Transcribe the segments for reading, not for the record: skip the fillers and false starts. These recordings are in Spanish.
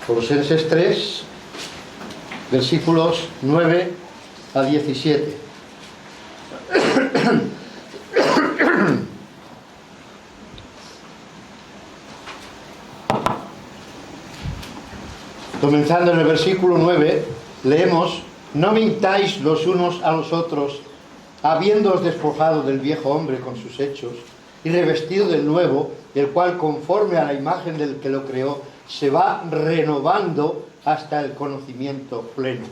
Colosenses 3, versículos 9 a 17. Comenzando en el versículo 9, leemos: no mintáis los unos a los otros, habiéndoos despojado del viejo hombre con sus hechos, y revestido del nuevo, el cual conforme a la imagen del que lo creó, se va renovando hasta el conocimiento pleno,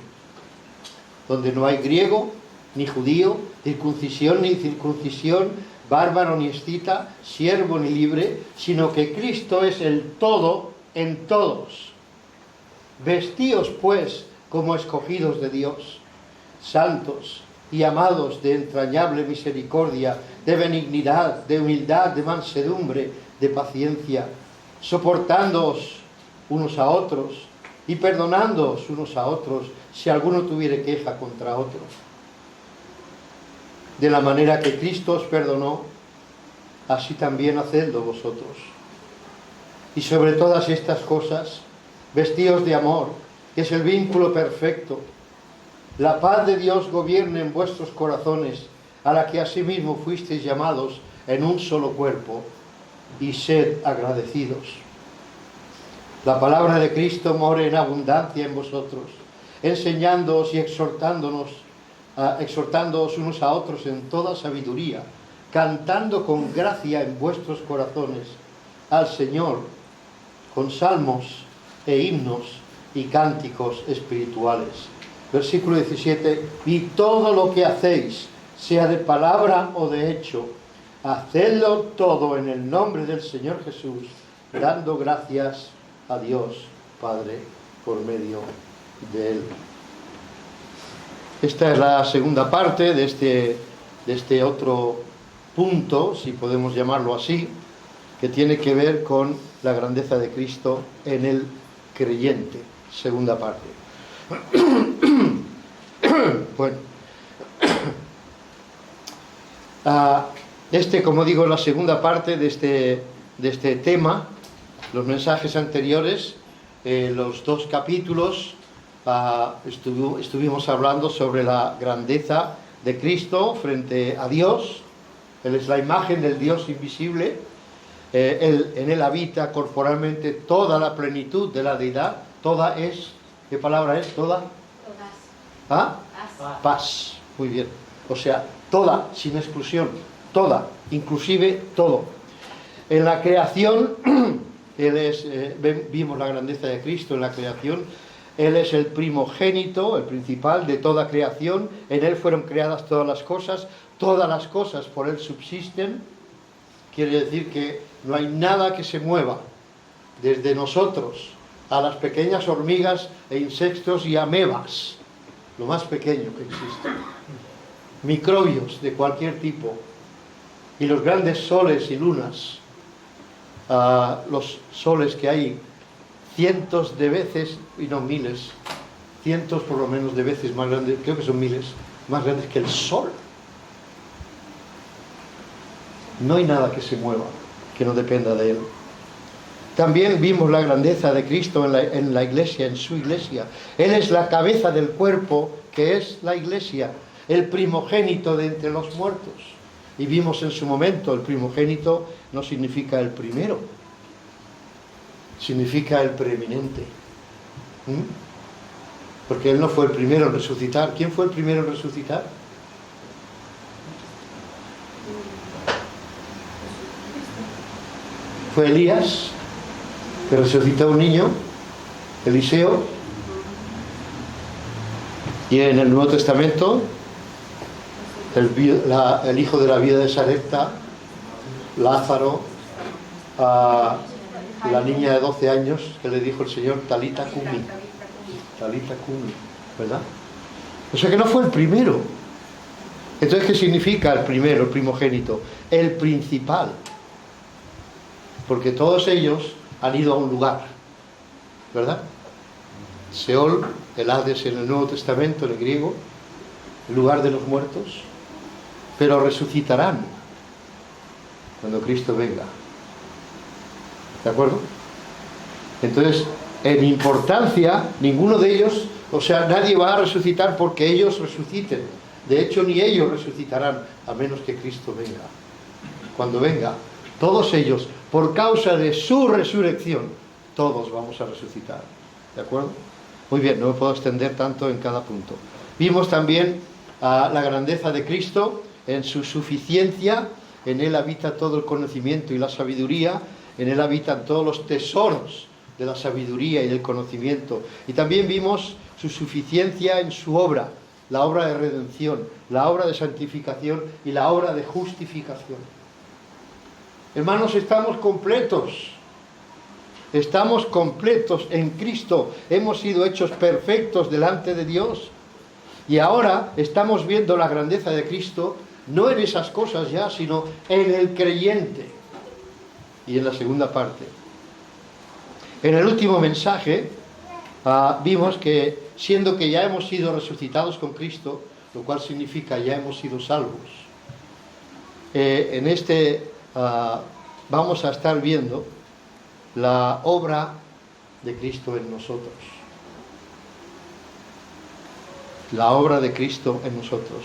donde no hay griego ni judío, circuncisión ni incircuncisión, bárbaro ni escita, siervo ni libre, sino que Cristo es el todo en todos. Vestíos pues como escogidos de Dios, santos y amados, de entrañable misericordia, de benignidad, de humildad, de mansedumbre, de paciencia, soportándoos unos a otros y perdonándoos unos a otros si alguno tuviere queja contra otro. De la manera que Cristo os perdonó, así también hacedlo vosotros. Y sobre todas estas cosas, vestíos de amor, que es el vínculo perfecto. La paz de Dios gobierne en vuestros corazones, a la que asimismo fuisteis llamados en un solo cuerpo, y sed agradecidos. La palabra de Cristo more en abundancia en vosotros, enseñándoos y exhortándoos unos a otros en toda sabiduría, cantando con gracia en vuestros corazones al Señor, con salmos e himnos y cánticos espirituales. Versículo 17: y todo lo que hacéis, sea de palabra o de hecho, hacedlo todo en el nombre del Señor Jesús, dando gracias a Dios Padre por medio de Él. Esta es la segunda parte de este otro punto, si podemos llamarlo así, que tiene que ver con la grandeza de Cristo en el creyente. Segunda parte. Bueno, como digo, la segunda parte de este tema. Los mensajes anteriores, los dos capítulos, estuvimos hablando sobre la grandeza de Cristo frente a Dios. Él es la imagen del Dios invisible. En él habita corporalmente toda la plenitud de la deidad. Toda es, ¿qué palabra es? Toda. ¿Ah? Paz. Muy bien. O sea, toda, sin exclusión. Toda, inclusive todo. En la creación, vimos la grandeza de Cristo en la creación. Él es el primogénito, el principal de toda creación. En Él fueron creadas todas las cosas por Él subsisten. Quiere decir que no hay nada que se mueva, desde nosotros a las pequeñas hormigas e insectos y amebas, lo más pequeño que existe, microbios de cualquier tipo, y los grandes soles y lunas, los soles que hay cientos de veces, y no miles, cientos por lo menos de veces más grandes, creo que son miles, más grandes que el sol. No hay nada que se mueva que no dependa de Él. También vimos la grandeza de Cristo en la iglesia, en su iglesia. Él es la cabeza del cuerpo, que es la iglesia, el primogénito de entre los muertos. Y vimos en su momento, el primogénito no significa el primero, significa el preeminente. Porque Él no fue el primero en resucitar. ¿Quién fue el primero en resucitar? Fue Elías, que resucitó a un niño, Eliseo. Y en el Nuevo Testamento, el hijo de la viuda de Sarepta, Lázaro, la niña de 12 años que le dijo el Señor, Talita Cumi, ¿verdad? O sea que no fue el primero. Entonces, ¿qué significa el primero, el primogénito? El principal. Porque todos ellos han ido a un lugar, ¿verdad? Seol, el Hades en el Nuevo Testamento, en el griego, el lugar de los muertos, pero resucitarán cuando Cristo venga. ¿De acuerdo? Entonces, en importancia, ninguno de ellos, o sea, nadie va a resucitar porque ellos resuciten. De hecho, ni ellos resucitarán, a menos que Cristo venga. Cuando venga, todos ellos, por causa de su resurrección, todos vamos a resucitar. ¿De acuerdo? Muy bien, no me puedo extender tanto en cada punto. Vimos también la grandeza de Cristo en su suficiencia. En Él habita todo el conocimiento y la sabiduría. En Él habitan todos los tesoros de la sabiduría y del conocimiento. Y también vimos su suficiencia en su obra, la obra de redención, la obra de santificación y la obra de justificación. Hermanos, estamos completos. Estamos completos en Cristo. Hemos sido hechos perfectos delante de Dios. Y ahora estamos viendo la grandeza de Cristo, no en esas cosas ya, sino en el creyente. Y en la segunda parte. En el último mensaje vimos que, siendo que ya hemos sido resucitados con Cristo, lo cual significa ya hemos sido salvos, en este vamos a estar viendo la obra de Cristo en nosotros. La obra de Cristo en nosotros.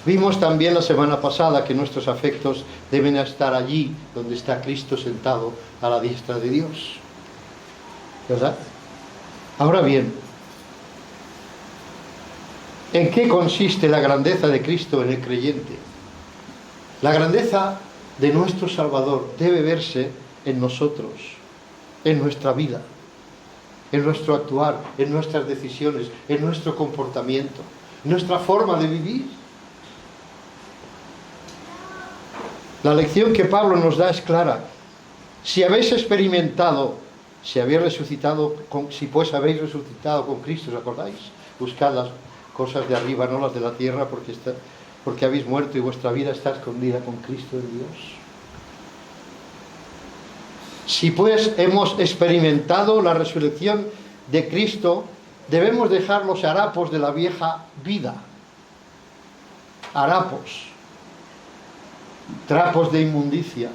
Vimos también la semana pasada que nuestros afectos deben estar allí donde está Cristo sentado a la diestra de Dios. ¿Verdad? Ahora bien, ¿en qué consiste la grandeza de Cristo en el creyente? La grandeza de nuestro Salvador debe verse en nosotros, en nuestra vida, en nuestro actuar, en nuestras decisiones, en nuestro comportamiento, en nuestra forma de vivir. La lección que Pablo nos da es clara. Si habéis experimentado, si pues habéis resucitado con Cristo, ¿os acordáis? Buscad las cosas de arriba, no las de la tierra, porque habéis muerto y vuestra vida está escondida con Cristo en Dios. Si pues hemos experimentado la resurrección de Cristo, debemos dejar los harapos de la vieja vida. Harapos, trapos de inmundicia.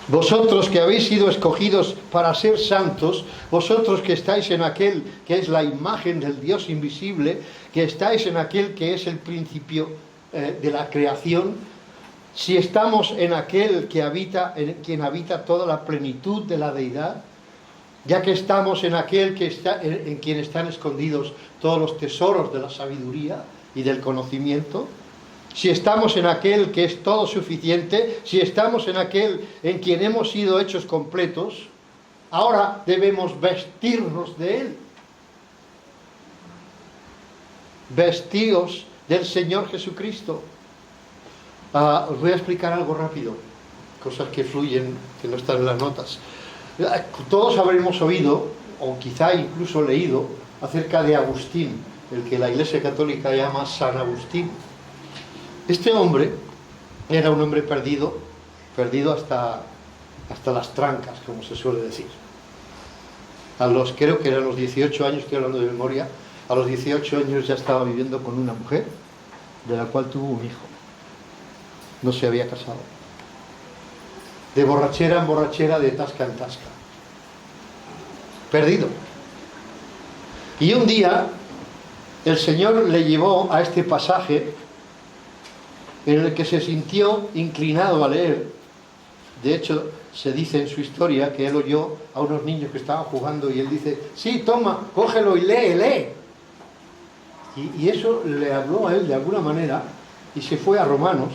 Vosotros que habéis sido escogidos para ser santos, vosotros que estáis en aquel que es la imagen del Dios invisible, que estáis en aquel que es el principio de la creación, si estamos en aquel que habita, en quien habita toda la plenitud de la deidad, ya que estamos en aquel que está, en quien están escondidos todos los tesoros de la sabiduría y del conocimiento, si estamos en aquel que es todo suficiente, si estamos en aquel en quien hemos sido hechos completos, ahora debemos vestirnos de Él. Vestíos del Señor Jesucristo. Os voy a explicar algo rápido, cosas que fluyen, que no están en las notas. Todos habremos oído, o quizá incluso leído, acerca de Agustín, el que la Iglesia Católica llama San Agustín. Este hombre era un hombre perdido hasta las trancas, como se suele decir. Creo que eran los 18 años, estoy hablando de memoria, a los 18 años ya estaba viviendo con una mujer, de la cual tuvo un hijo. No se había casado. De borrachera en borrachera, de tasca en tasca. Perdido. Y un día el Señor le llevó a este pasaje en el que se sintió inclinado a leer. De hecho, se dice en su historia que él oyó a unos niños que estaban jugando y él dice: sí, toma, cógelo y lee. Y eso le habló a él de alguna manera y se fue a Romanos.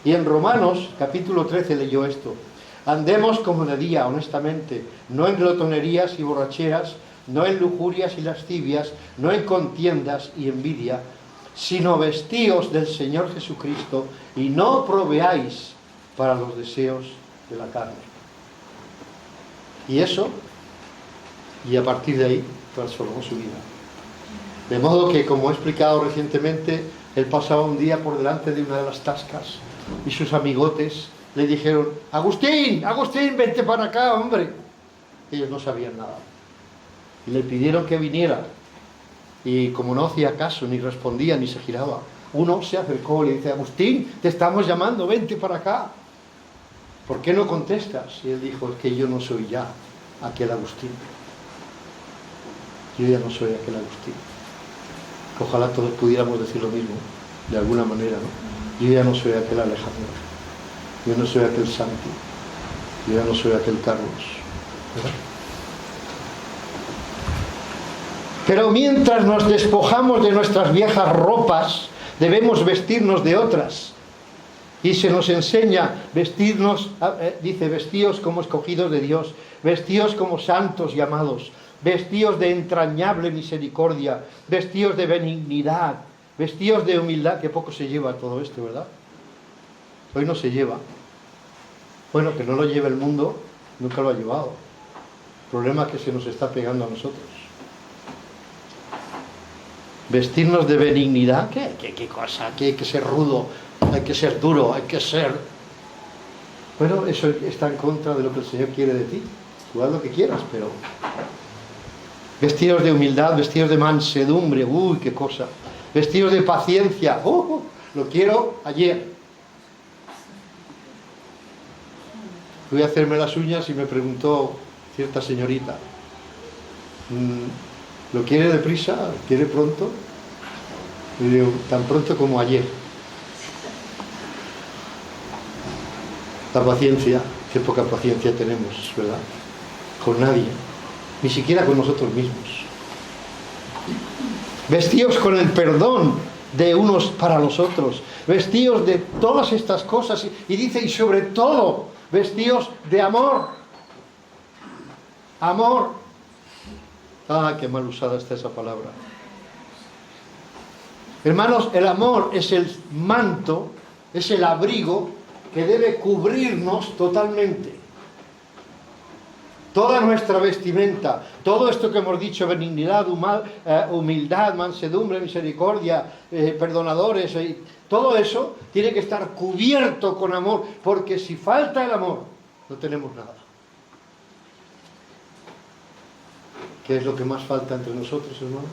Y en Romanos, capítulo 13, leyó esto: andemos como de día, honestamente, no en glotonerías y borracheras, no en lujurias y lascivias, no en contiendas y envidia, sino vestíos del Señor Jesucristo y no proveáis para los deseos de la carne. Y eso, y a partir de ahí, transformó su vida. De modo que, como he explicado recientemente, él pasaba un día por delante de una de las tascas y sus amigotes le dijeron: Agustín, vente para acá, hombre. Ellos no sabían nada. Y le pidieron que viniera. Y como no hacía caso, ni respondía, ni se giraba, uno se acercó y le dice: Agustín, te estamos llamando, vente para acá. ¿por qué no contestas? Y él dijo, es que yo no soy ya aquel Agustín. Yo ya no soy aquel Agustín. Ojalá todos pudiéramos decir lo mismo, de alguna manera, ¿no? Yo ya no soy aquel Alejandro. Yo no soy aquel Santi. Yo ya no soy aquel Carlos. ¿Verdad? Pero mientras nos despojamos de nuestras viejas ropas, debemos vestirnos de otras. Y se nos enseña vestirnos, dice, vestíos como escogidos de Dios, vestíos como santos y amados, vestíos de entrañable misericordia, vestíos de benignidad, vestíos de humildad, que poco se lleva todo esto, ¿verdad? Hoy no se lleva. Bueno, que no lo lleve el mundo, nunca lo ha llevado. El problema es que se nos está pegando a nosotros. Vestirnos de benignidad, ¿qué cosa? Aquí hay que ser rudo, hay que ser duro, hay que ser... Bueno, eso está en contra de lo que el Señor quiere de ti. Tú haz lo que quieras, pero... Vestidos de humildad, vestidos de mansedumbre, uy, qué cosa. Vestidos de paciencia, lo quiero ayer. Fui a hacerme las uñas y me preguntó cierta señorita, ¿lo quiere deprisa? ¿Lo quiere pronto? Y digo, tan pronto como ayer. La paciencia, qué poca paciencia tenemos, ¿verdad? Con nadie, ni siquiera con nosotros mismos. Vestíos con el perdón de unos para los otros, vestíos de todas estas cosas, y dice, y sobre todo, vestíos de amor. Amor. Ah, qué mal usada está esa palabra. Hermanos, el amor es el manto, es el abrigo que debe cubrirnos totalmente. Toda nuestra vestimenta, todo esto que hemos dicho, benignidad, humildad, mansedumbre, misericordia, perdonadores, todo eso tiene que estar cubierto con amor, porque si falta el amor, no tenemos nada. ¿Qué es lo que más falta entre nosotros, hermanos?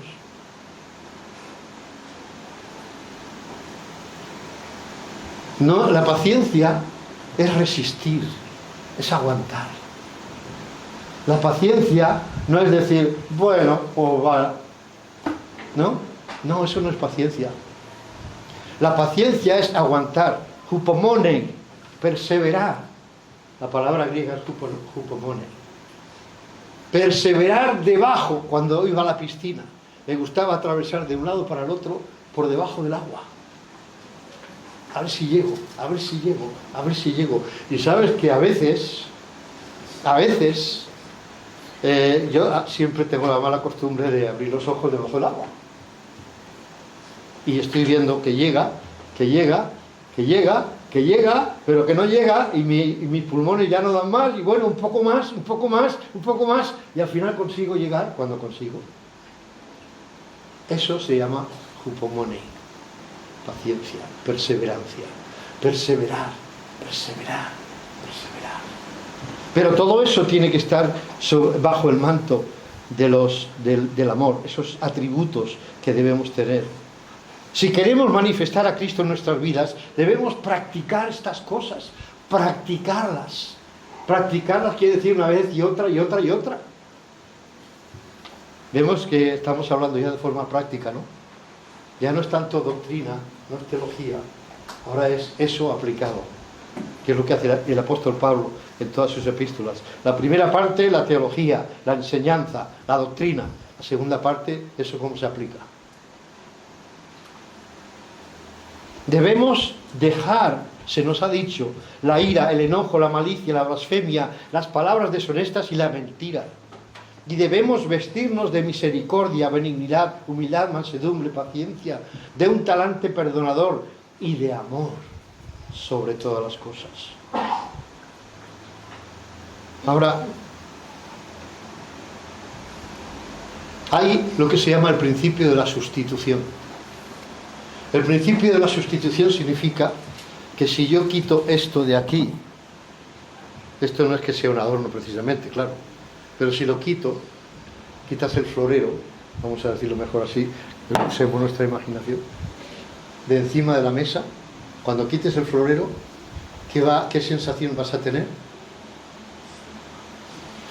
No, la paciencia es resistir, es aguantar. La paciencia no es decir, bueno, pues va. No, eso no es paciencia. La paciencia es aguantar, hupomone, perseverar. La palabra griega es hupomone. Perseverar debajo, cuando iba a la piscina. Me gustaba atravesar de un lado para el otro por debajo del agua. A ver si llego, a ver si llego, a ver si llego. Y sabes que a veces, yo siempre tengo la mala costumbre de abrir los ojos debajo del agua. Y estoy viendo que llega, pero que no llega, y mis pulmones ya no dan más, y bueno, un poco más, y al final consigo llegar cuando consigo. Eso se llama hupomone, paciencia, perseverancia, perseverar. Pero todo eso tiene que estar bajo el manto del amor, esos atributos que debemos tener. Si queremos manifestar a Cristo en nuestras vidas, debemos practicar estas cosas, practicarlas. Practicarlas quiere decir una vez y otra. Vemos que estamos hablando ya de forma práctica, ¿no? Ya no es tanto doctrina, no es teología, ahora es eso aplicado, que es lo que hace el apóstol Pablo en todas sus epístolas. La primera parte, la teología, la enseñanza, la doctrina. La segunda parte, eso cómo se aplica. Debemos dejar, se nos ha dicho, la ira, el enojo, la malicia, la blasfemia, las palabras deshonestas y la mentira. Y debemos vestirnos de misericordia, benignidad, humildad, mansedumbre, paciencia, de un talante perdonador y de amor sobre todas las cosas. Ahora, hay lo que se llama el principio de la sustitución. El principio de la sustitución significa que si yo quito esto de aquí, esto no es que sea un adorno precisamente, claro, pero si lo quitas el florero, vamos a decirlo mejor así, que usemos nuestra imaginación, de encima de la mesa, cuando quites el florero, ¿qué sensación vas a tener?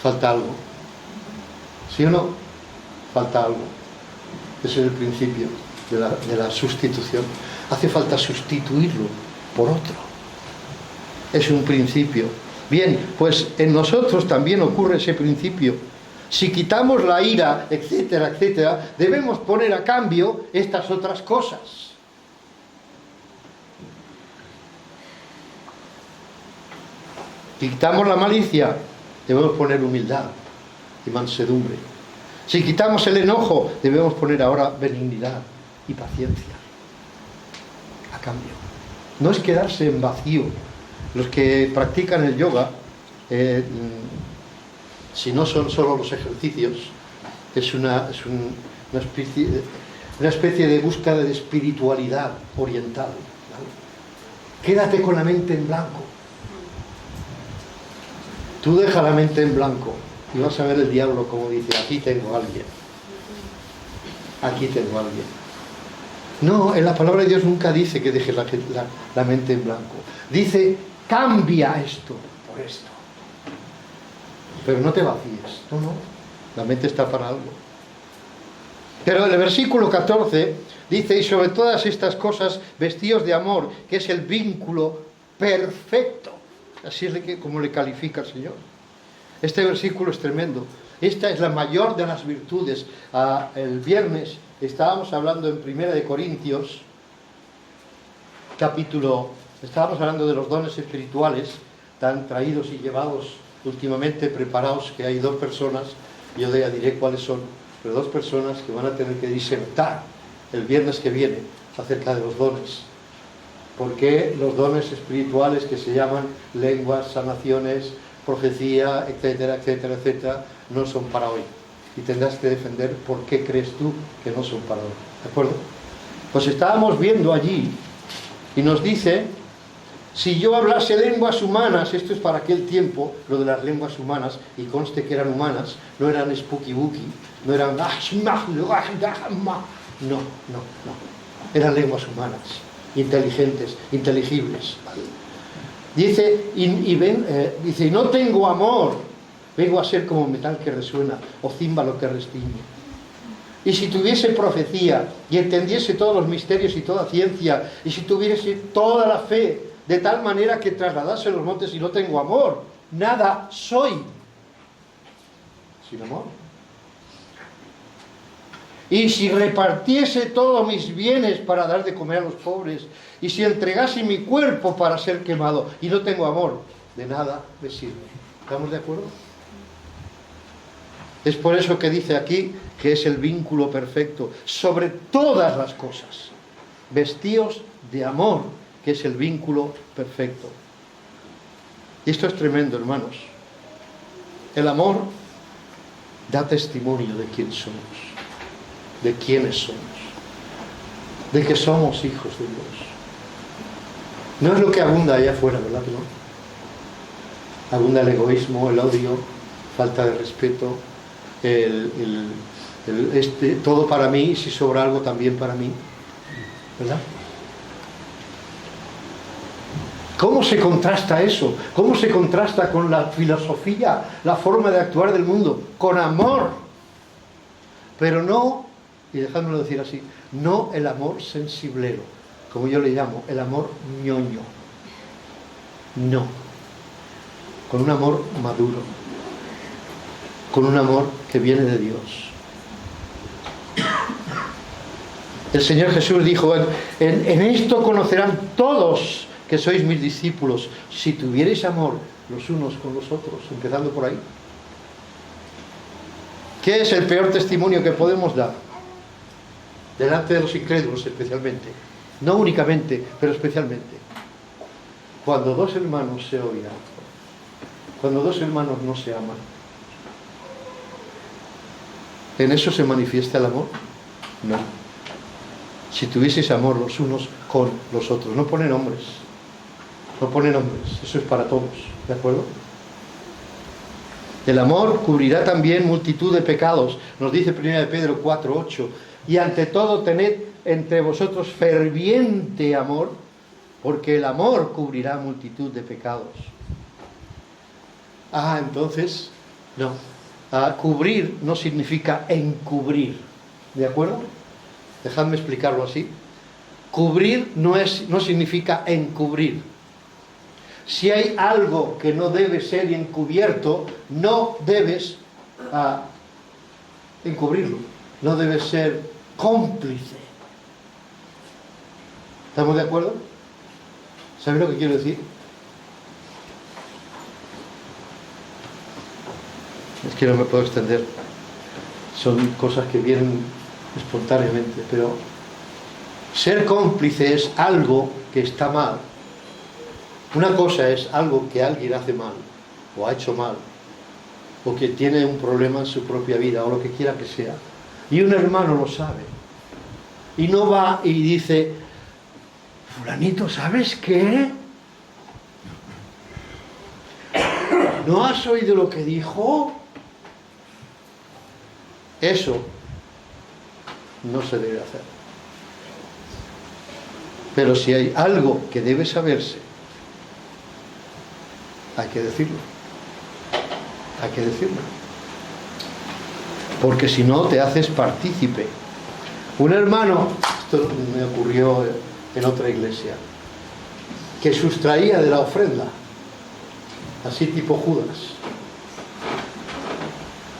Falta algo. ¿Sí o no? Falta algo. Ese es el principio de la sustitución. Hace falta sustituirlo por otro. Es un principio. Bien, pues en nosotros también ocurre ese principio. Si quitamos la ira, etcétera, etcétera, debemos poner a cambio estas otras cosas. Si quitamos la malicia, debemos poner humildad y mansedumbre. Si quitamos el enojo, debemos poner ahora benignidad y paciencia. A cambio. No es quedarse en vacío. Los que practican el yoga, si no son solo los ejercicios, es una especie de búsqueda de espiritualidad oriental, ¿vale? Quédate con la mente en blanco. Tú deja la mente en blanco y vas a ver el diablo como dice, aquí tengo a alguien. Aquí tengo a alguien. No, en la palabra de Dios nunca dice que dejes la mente en blanco. Dice, cambia esto por esto. Pero no te vacíes. No, no. La mente está para algo. Pero el versículo 14 dice, y sobre todas estas cosas, vestíos de amor, que es el vínculo perfecto. Así es como le califica el Señor. Este versículo es tremendo. Esta es la mayor de las virtudes. El viernes estábamos hablando en 1 de Corintios, estábamos hablando de los dones espirituales, tan traídos y llevados últimamente, preparados, que hay dos personas, yo ya diré cuáles son, pero dos personas que van a tener que disertar el viernes que viene acerca de los dones. ¿Por qué los dones espirituales que se llaman lenguas, sanaciones, profecía, etcétera, etcétera, etcétera, no son para hoy? Y tendrás que defender por qué crees tú que no son para hoy. ¿De acuerdo? Pues estábamos viendo allí y nos dice, si yo hablase lenguas humanas, esto es para aquel tiempo, lo de las lenguas humanas, y conste que eran humanas, no eran spooky booky, no eran no, eran lenguas humanas, inteligentes, inteligibles. Dice, dice, y no tengo amor, vengo a ser como metal que resuena, o címbalo que restiñe. Y si tuviese profecía, y entendiese todos los misterios y toda ciencia, y si tuviese toda la fe, de tal manera que trasladase los montes y no tengo amor, nada soy sin amor. Y si repartiese todos mis bienes para dar de comer a los pobres, y si entregase mi cuerpo para ser quemado, y no tengo amor, de nada me sirve. ¿Estamos de acuerdo? Es por eso que dice aquí que es el vínculo perfecto sobre todas las cosas. Vestíos de amor, que es el vínculo perfecto. Y esto es tremendo, hermanos. El amor da testimonio de quién somos, de quiénes somos, de que somos hijos de Dios. No es lo que abunda allá afuera, ¿verdad que no? Abunda el egoísmo, el odio, falta de respeto, todo para mí, y si sobra algo también para mí, ¿verdad? ¿Cómo se contrasta eso? ¿Cómo se contrasta con la filosofía, la forma de actuar del mundo? Con amor. Pero no, y dejádmelo decir así, no el amor sensiblero, como yo le llamo, el amor ñoño. No. Con un amor maduro. Con un amor que viene de Dios. El Señor Jesús dijo, en esto conocerán todos que sois mis discípulos, si tuvierais amor los unos con los otros, empezando por ahí. ¿Qué es el peor testimonio que podemos dar? Delante de los incrédulos especialmente. No únicamente, pero especialmente. Cuando dos hermanos se odian, cuando dos hermanos no se aman, ¿en eso se manifiesta el amor? No. Si tuvieseis amor los unos con los otros. No pone nombres. No pone nombres. Eso es para todos. ¿De acuerdo? El amor cubrirá también multitud de pecados. Nos dice 1 de Pedro 4:8. Y ante todo tened entre vosotros ferviente amor, porque el amor cubrirá multitud de pecados. Entonces, no. Cubrir no significa encubrir, ¿de acuerdo? Dejadme explicarlo así. Cubrir no significa encubrir. Si hay algo que no debe ser encubierto, no debes encubrirlo. No debes ser cómplice. ¿Estamos de acuerdo? ¿Sabéis lo que quiero decir? Es que no me puedo extender. Son cosas que vienen espontáneamente, pero ser cómplice es algo que está mal. Una cosa es algo que alguien hace mal, o ha hecho mal, o que tiene un problema en su propia vida, o lo que quiera que sea. Y un hermano lo sabe. Y no va y dice, fulanito, ¿sabes qué? ¿No has oído lo que dijo? Eso no se debe hacer. Pero si hay algo que debe saberse, hay que decirlo. Hay que decirlo. Porque si no, te haces partícipe. Un hermano, esto me ocurrió en otra iglesia, que sustraía de la ofrenda, así tipo Judas.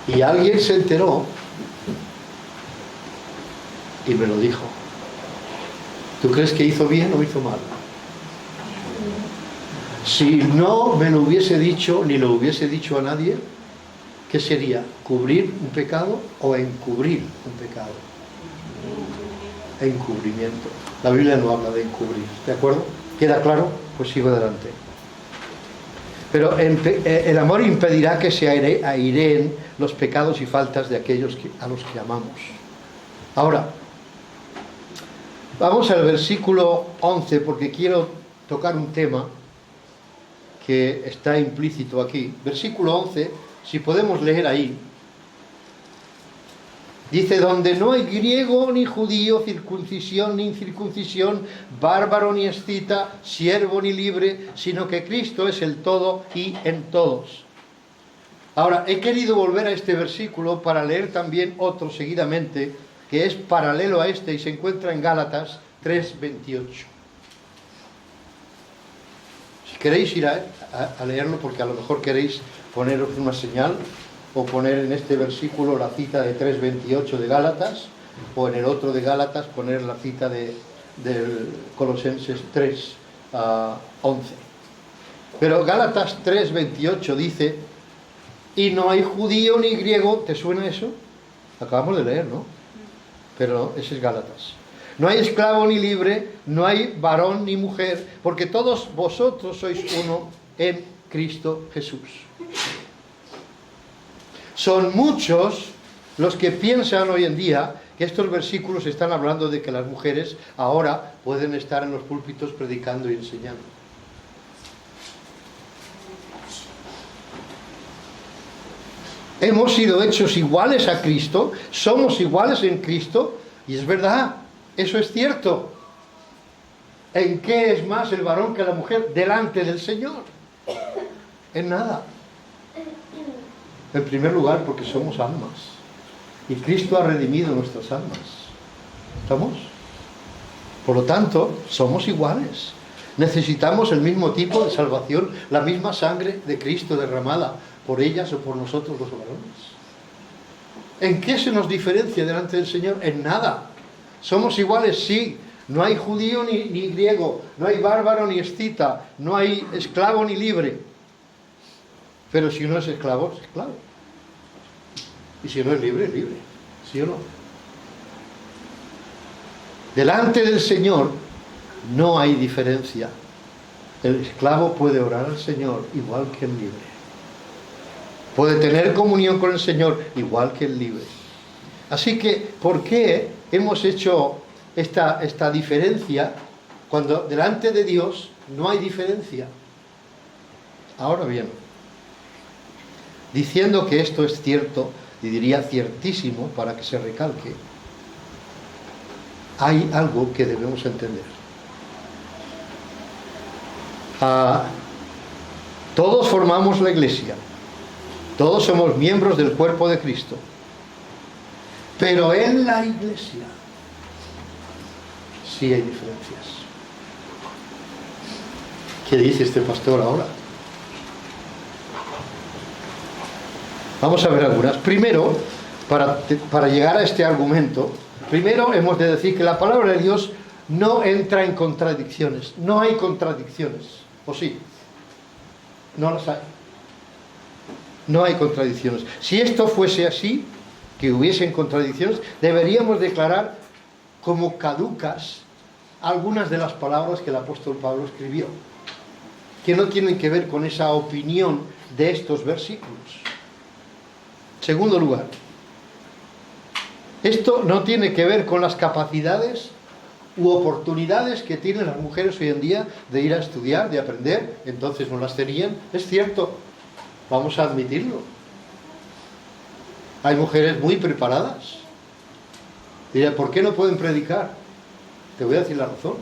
Y alguien se enteró y me lo dijo. ¿Tú crees que hizo bien o hizo mal? Si no me lo hubiese dicho, ni lo hubiese dicho a nadie, ¿qué sería? ¿Cubrir un pecado o encubrir un pecado? Encubrimiento. La Biblia no habla de encubrir, ¿de acuerdo? ¿Queda claro? Pues sigo adelante. Pero el amor impedirá que se aireen los pecados y faltas de aquellos a los que amamos. Ahora, vamos al versículo 11, porque quiero tocar un tema que está implícito aquí. Versículo 11, si podemos leer ahí, dice: donde no hay griego ni judío, circuncisión ni incircuncisión, bárbaro ni escita, siervo ni libre, sino que Cristo es el todo y en todos. Ahora, he querido volver a este versículo para leer también otro seguidamente, que es paralelo a este y se encuentra en Gálatas 3:28. Si queréis ir a leerlo, porque a lo mejor queréis poneros una señal, o poner en este versículo la cita de 3:28 de Gálatas, o en el otro de Gálatas poner la cita de Colosenses 3:11. Pero Gálatas 3:28 dice: y no hay judío ni griego. ¿Te suena eso? Acabamos de leer, ¿no? Pero ese es Gálatas. No hay esclavo ni libre, no hay varón ni mujer, porque todos vosotros sois uno en Cristo Jesús. Son muchos los que piensan hoy en día que estos versículos están hablando de que las mujeres ahora pueden estar en los púlpitos predicando y enseñando. Hemos sido hechos iguales a Cristo, somos iguales en Cristo, y es verdad, eso es cierto. ¿En qué es más el varón que la mujer delante del Señor? En nada. En primer lugar, porque somos almas. Y Cristo ha redimido nuestras almas. ¿Estamos? Por lo tanto, somos iguales. Necesitamos el mismo tipo de salvación, la misma sangre de Cristo derramada por ellas o por nosotros los varones. ¿En qué se nos diferencia delante del Señor? En nada. Somos iguales, sí. No hay judío ni griego, no hay bárbaro ni escita, no hay esclavo ni libre. Pero si uno es esclavo, es esclavo. Y si uno es libre, es libre. ¿Sí o no? Delante del Señor no hay diferencia. El esclavo puede orar al Señor igual que el libre. Puede tener comunión con el Señor igual que el libre. Así que, ¿por qué hemos hecho esta diferencia cuando delante de Dios no hay diferencia? Ahora bien, diciendo que esto es cierto, y diría ciertísimo para que se recalque, hay algo que debemos entender. Ah, todos formamos la iglesia, todos somos miembros del cuerpo de Cristo, pero en la iglesia sí hay diferencias. ¿Qué dice este pastor ahora? Vamos a ver algunas. Primero, para llegar a este argumento, primero hemos de decir que la palabra de Dios no entra en contradicciones. No hay contradicciones. ¿O sí? No las hay. No hay contradicciones. Si esto fuese así, que hubiesen contradicciones, deberíamos declarar como caducas algunas de las palabras que el apóstol Pablo escribió, que no tienen que ver con esa opinión de estos versículos. Segundo lugar, esto no tiene que ver con las capacidades u oportunidades que tienen las mujeres hoy en día de ir a estudiar, de aprender. Entonces no las tenían. Es cierto, vamos a admitirlo. Hay mujeres muy preparadas. Dirán, ¿por qué no pueden predicar? Te voy a decir la razón.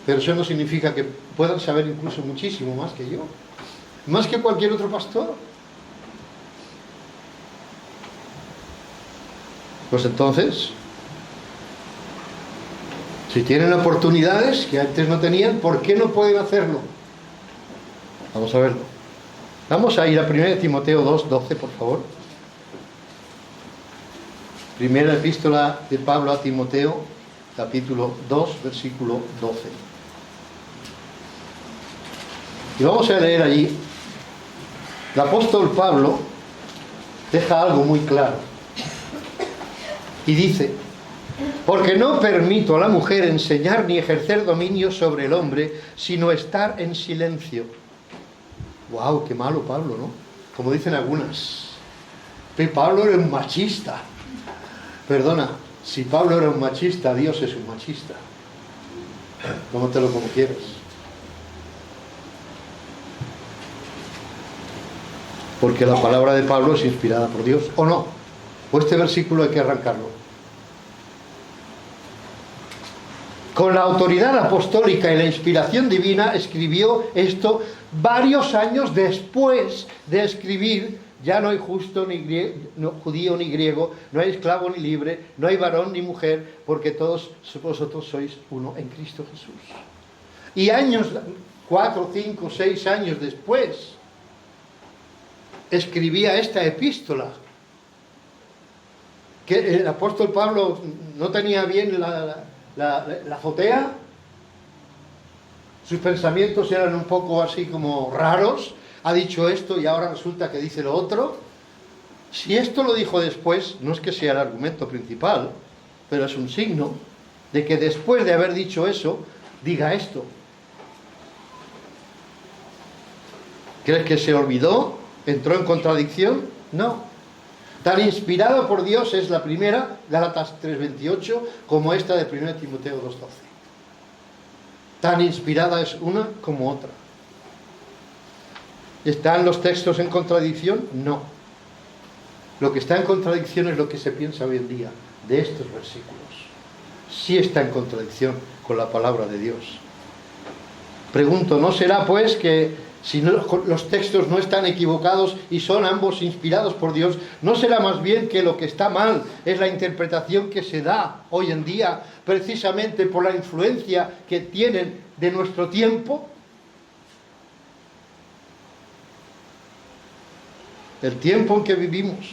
Pero eso no significa que puedan saber incluso muchísimo más que yo, más que cualquier otro pastor. Pues entonces, si tienen oportunidades que antes no tenían, ¿por qué no pueden hacerlo? Vamos a verlo. Vamos a ir a 1 Timoteo 2, 12, por favor. Primera epístola de Pablo a Timoteo, capítulo 2, versículo 12. Y vamos a leer allí. El apóstol Pablo deja algo muy claro. Y dice: porque no permito a la mujer enseñar ni ejercer dominio sobre el hombre, sino estar en silencio. ¡Wow! ¡Qué malo Pablo!, ¿no? Como dicen algunas. Pero Pablo era un machista. Perdona, si Pablo era un machista, Dios es un machista. Tómatelo como quieras. Porque la palabra de Pablo es inspirada por Dios, ¿o no? O este versículo hay que arrancarlo. Con la autoridad apostólica y la inspiración divina escribió esto varios años después de escribir: ya no hay justo ni griego, no, judío ni griego, no hay esclavo ni libre, no hay varón ni mujer, porque todos vosotros sois uno en Cristo Jesús. Y años, 4, 5, 6 años después, escribía esta epístola, que el apóstol Pablo no tenía bien la azotea, sus pensamientos eran un poco así como raros, ha dicho esto y ahora resulta que dice lo otro. Si esto lo dijo después, no es que sea el argumento principal, pero es un signo de que después de haber dicho eso, diga esto. ¿Crees que se olvidó? ¿Entró en contradicción? No. Tan inspirado por Dios es la primera, Gálatas 3:28, como esta de 1 Timoteo 2:12. Tan inspirada es una como otra. ¿Están los textos en contradicción? No. Lo que está en contradicción es lo que se piensa hoy en día de estos versículos. Sí está en contradicción con la palabra de Dios. Pregunto, ¿no será pues que si los textos no están equivocados y son ambos inspirados por Dios, no será más bien que lo que está mal es la interpretación que se da hoy en día, precisamente por la influencia que tienen de nuestro tiempo? El tiempo en que vivimos,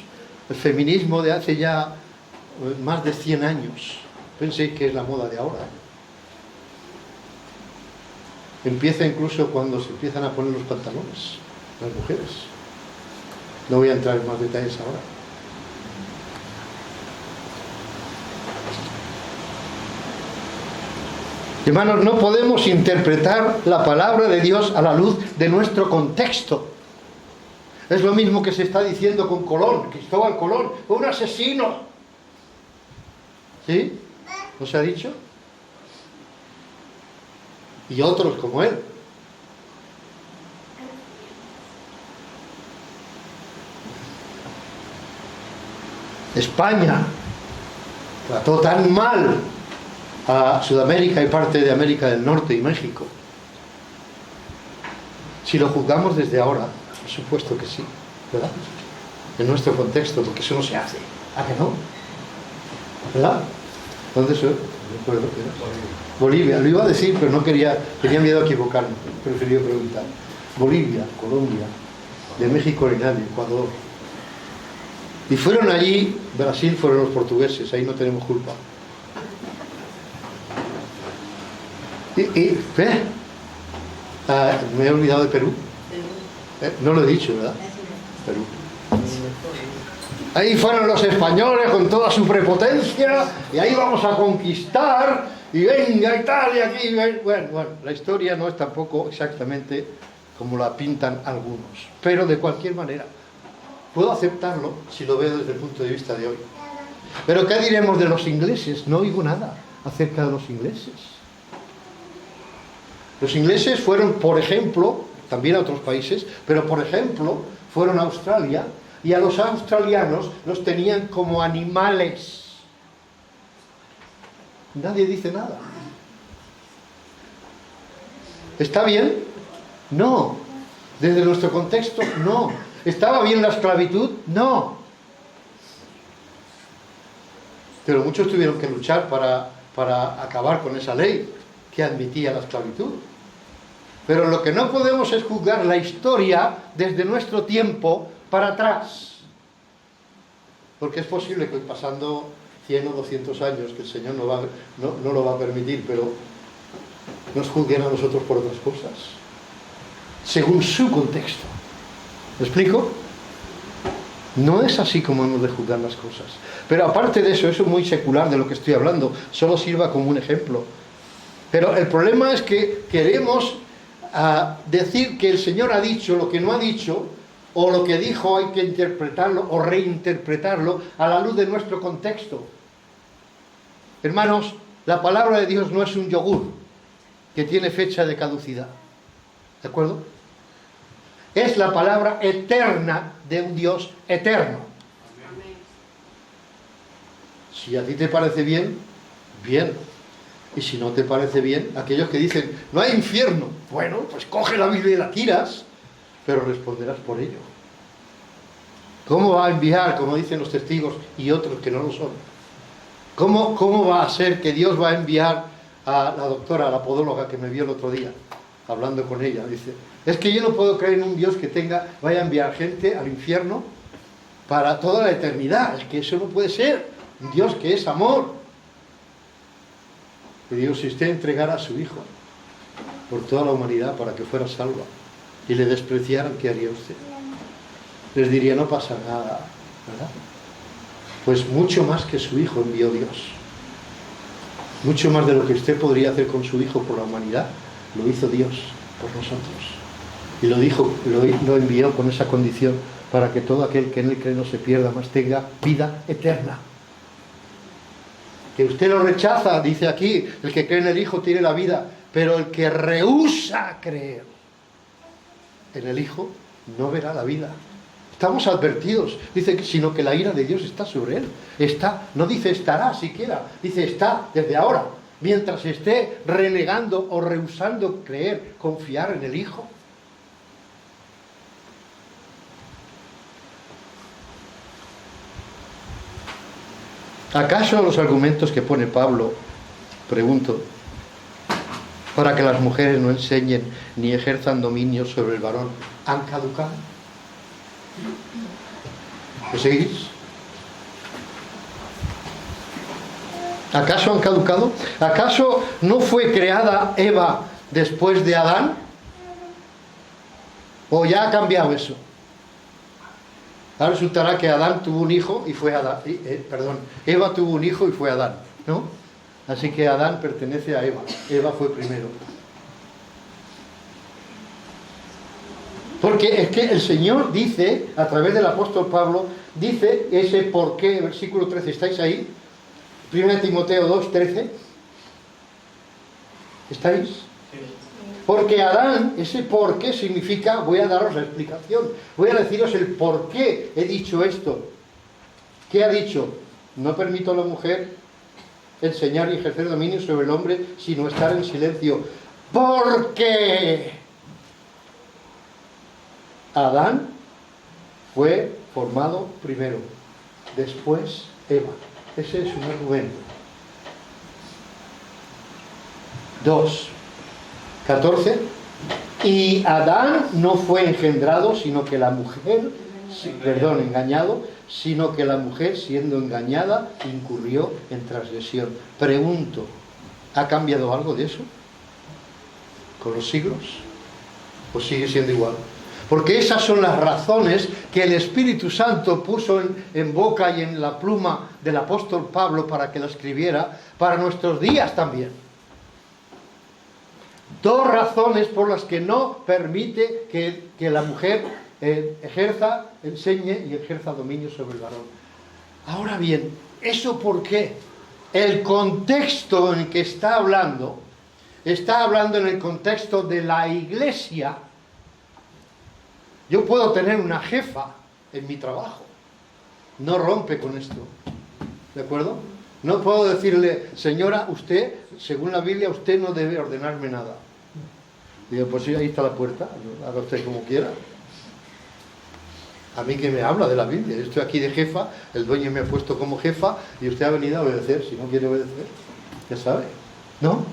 el feminismo de hace ya más de 100 años, penséis que es la moda de ahora. Empieza incluso cuando se empiezan a poner los pantalones las mujeres. No voy a entrar en más detalles ahora. Hermanos, no podemos interpretar la palabra de Dios a la luz de nuestro contexto. Es lo mismo que se está diciendo con Colón, Cristóbal Colón, un asesino. ¿Sí? ¿No se ha dicho? Y otros como él. España trató tan mal a Sudamérica y parte de América del Norte y México. Si lo juzgamos desde ahora, por supuesto que sí, ¿verdad? En nuestro contexto, porque eso no se hace. ¿A que no? ¿Verdad? ¿Dónde soy? Bolivia. Lo iba a decir, pero no quería, tenía miedo a equivocarme. Preferí preguntar. Bolivia, Colombia, de México ni nadie, Ecuador. Y fueron allí, Brasil fueron los portugueses, ahí no tenemos culpa. Me he olvidado de Perú. No lo he dicho, ¿verdad? Perú. Ahí fueron los españoles con toda su prepotencia y ahí vamos a conquistar y venga Italia aquí. Bueno, la historia no es tampoco exactamente como la pintan algunos, pero de cualquier manera puedo aceptarlo si lo veo desde el punto de vista de hoy. Pero ¿qué diremos de los ingleses? No oigo nada acerca de los ingleses. Los ingleses fueron, por ejemplo, también a otros países, pero por ejemplo fueron a Australia y a los australianos los tenían como animales. Nadie dice nada. ¿Está bien? No. Desde nuestro contexto, no. ¿Estaba bien la esclavitud? No. Pero muchos tuvieron que luchar para acabar con esa ley que admitía la esclavitud. Pero lo que no podemos es juzgar la historia desde nuestro tiempo para atrás. Porque es posible que pasando 100 o 200 años, que el Señor no lo va a permitir, pero nos juzguen a nosotros por otras cosas, según su contexto. ¿Me explico? No es así como hemos de juzgar las cosas. Pero aparte de eso, eso es muy secular de lo que estoy hablando, solo sirva como un ejemplo. Pero el problema es que queremos decir que el Señor ha dicho lo que no ha dicho, o lo que dijo hay que interpretarlo o reinterpretarlo a la luz de nuestro contexto. Hermanos, la palabra de Dios no es un yogur que tiene fecha de caducidad. ¿De acuerdo? Es la palabra eterna de un Dios eterno. Si a ti te parece bien, bien. Y si no te parece bien, aquellos que dicen, no hay infierno, bueno, pues coge la Biblia y la tiras, pero responderás por ello. ¿Cómo va a enviar, como dicen los testigos y otros que no lo son? ¿Cómo va a ser que Dios va a enviar a la doctora, a la podóloga que me vio el otro día, hablando con ella? Dice, es que yo no puedo creer en un Dios que vaya a enviar gente al infierno para toda la eternidad. Es que eso no puede ser. Un Dios que es amor. Y digo, si usted entregara a su Hijo por toda la humanidad para que fuera salva y le despreciaran, ¿qué haría usted? Les diría, no pasa nada, ¿verdad? Pues mucho más que su Hijo envió Dios. Mucho más de lo que usted podría hacer con su Hijo por la humanidad, lo hizo Dios por nosotros. Y lo envió con esa condición, para que todo aquel que en él cree no se pierda, mas tenga vida eterna. Que usted lo rechaza, dice aquí, el que cree en el Hijo tiene la vida, pero el que rehúsa creer en el Hijo no verá la vida. Estamos advertidos, dice que sino que la ira de Dios está sobre él. Está, no dice estará siquiera, dice está desde ahora, mientras esté renegando o rehusando creer, confiar en el Hijo. ¿Acaso los argumentos que pone Pablo, pregunto, para que las mujeres no enseñen ni ejerzan dominio sobre el varón, han caducado? ¿Lo seguís? ¿Acaso han caducado? ¿Acaso no fue creada Eva después de Adán? ¿O ya ha cambiado eso? Ahora resultará que Adán tuvo un hijo y fue Adán. Eva tuvo un hijo y fue Adán, ¿no? Así que Adán pertenece a Eva. Eva fue primero. Porque es que el Señor dice, a través del apóstol Pablo, dice ese por qué, versículo 13, ¿estáis ahí? 1 Timoteo 2, 13. ¿Estáis? Porque Adán, ese por qué significa, voy a daros la explicación, voy a deciros el por qué he dicho esto. ¿Qué ha dicho? No permito a la mujer enseñar y ejercer dominio sobre el hombre, sino estar en silencio. ¿Por qué? Adán fue formado primero, después Eva. Ese es un argumento. 2, 14. Y Adán no fue engendrado, sino que la mujer, engañado, sino que la mujer, siendo engañada, incurrió en transgresión. Pregunto, ¿ha cambiado algo de eso con los siglos? ¿O sigue siendo igual? Porque esas son las razones que el Espíritu Santo puso en boca y en la pluma del apóstol Pablo para que la escribiera para nuestros días también. 2 razones por las que no permite que la mujer ejerza, enseñe y ejerza dominio sobre el varón. Ahora bien, ¿eso por qué? El contexto en que está hablando en el contexto de la iglesia. Yo puedo tener una jefa en mi trabajo. No rompe con esto. ¿De acuerdo? No puedo decirle, señora, usted, según la Biblia, usted no debe ordenarme nada. Digo, pues sí, ahí está la puerta, haga usted como quiera. A mí que me habla de la Biblia. Yo estoy aquí de jefa, el dueño me ha puesto como jefa y usted ha venido a obedecer. Si no quiere obedecer, ya sabe, ¿no?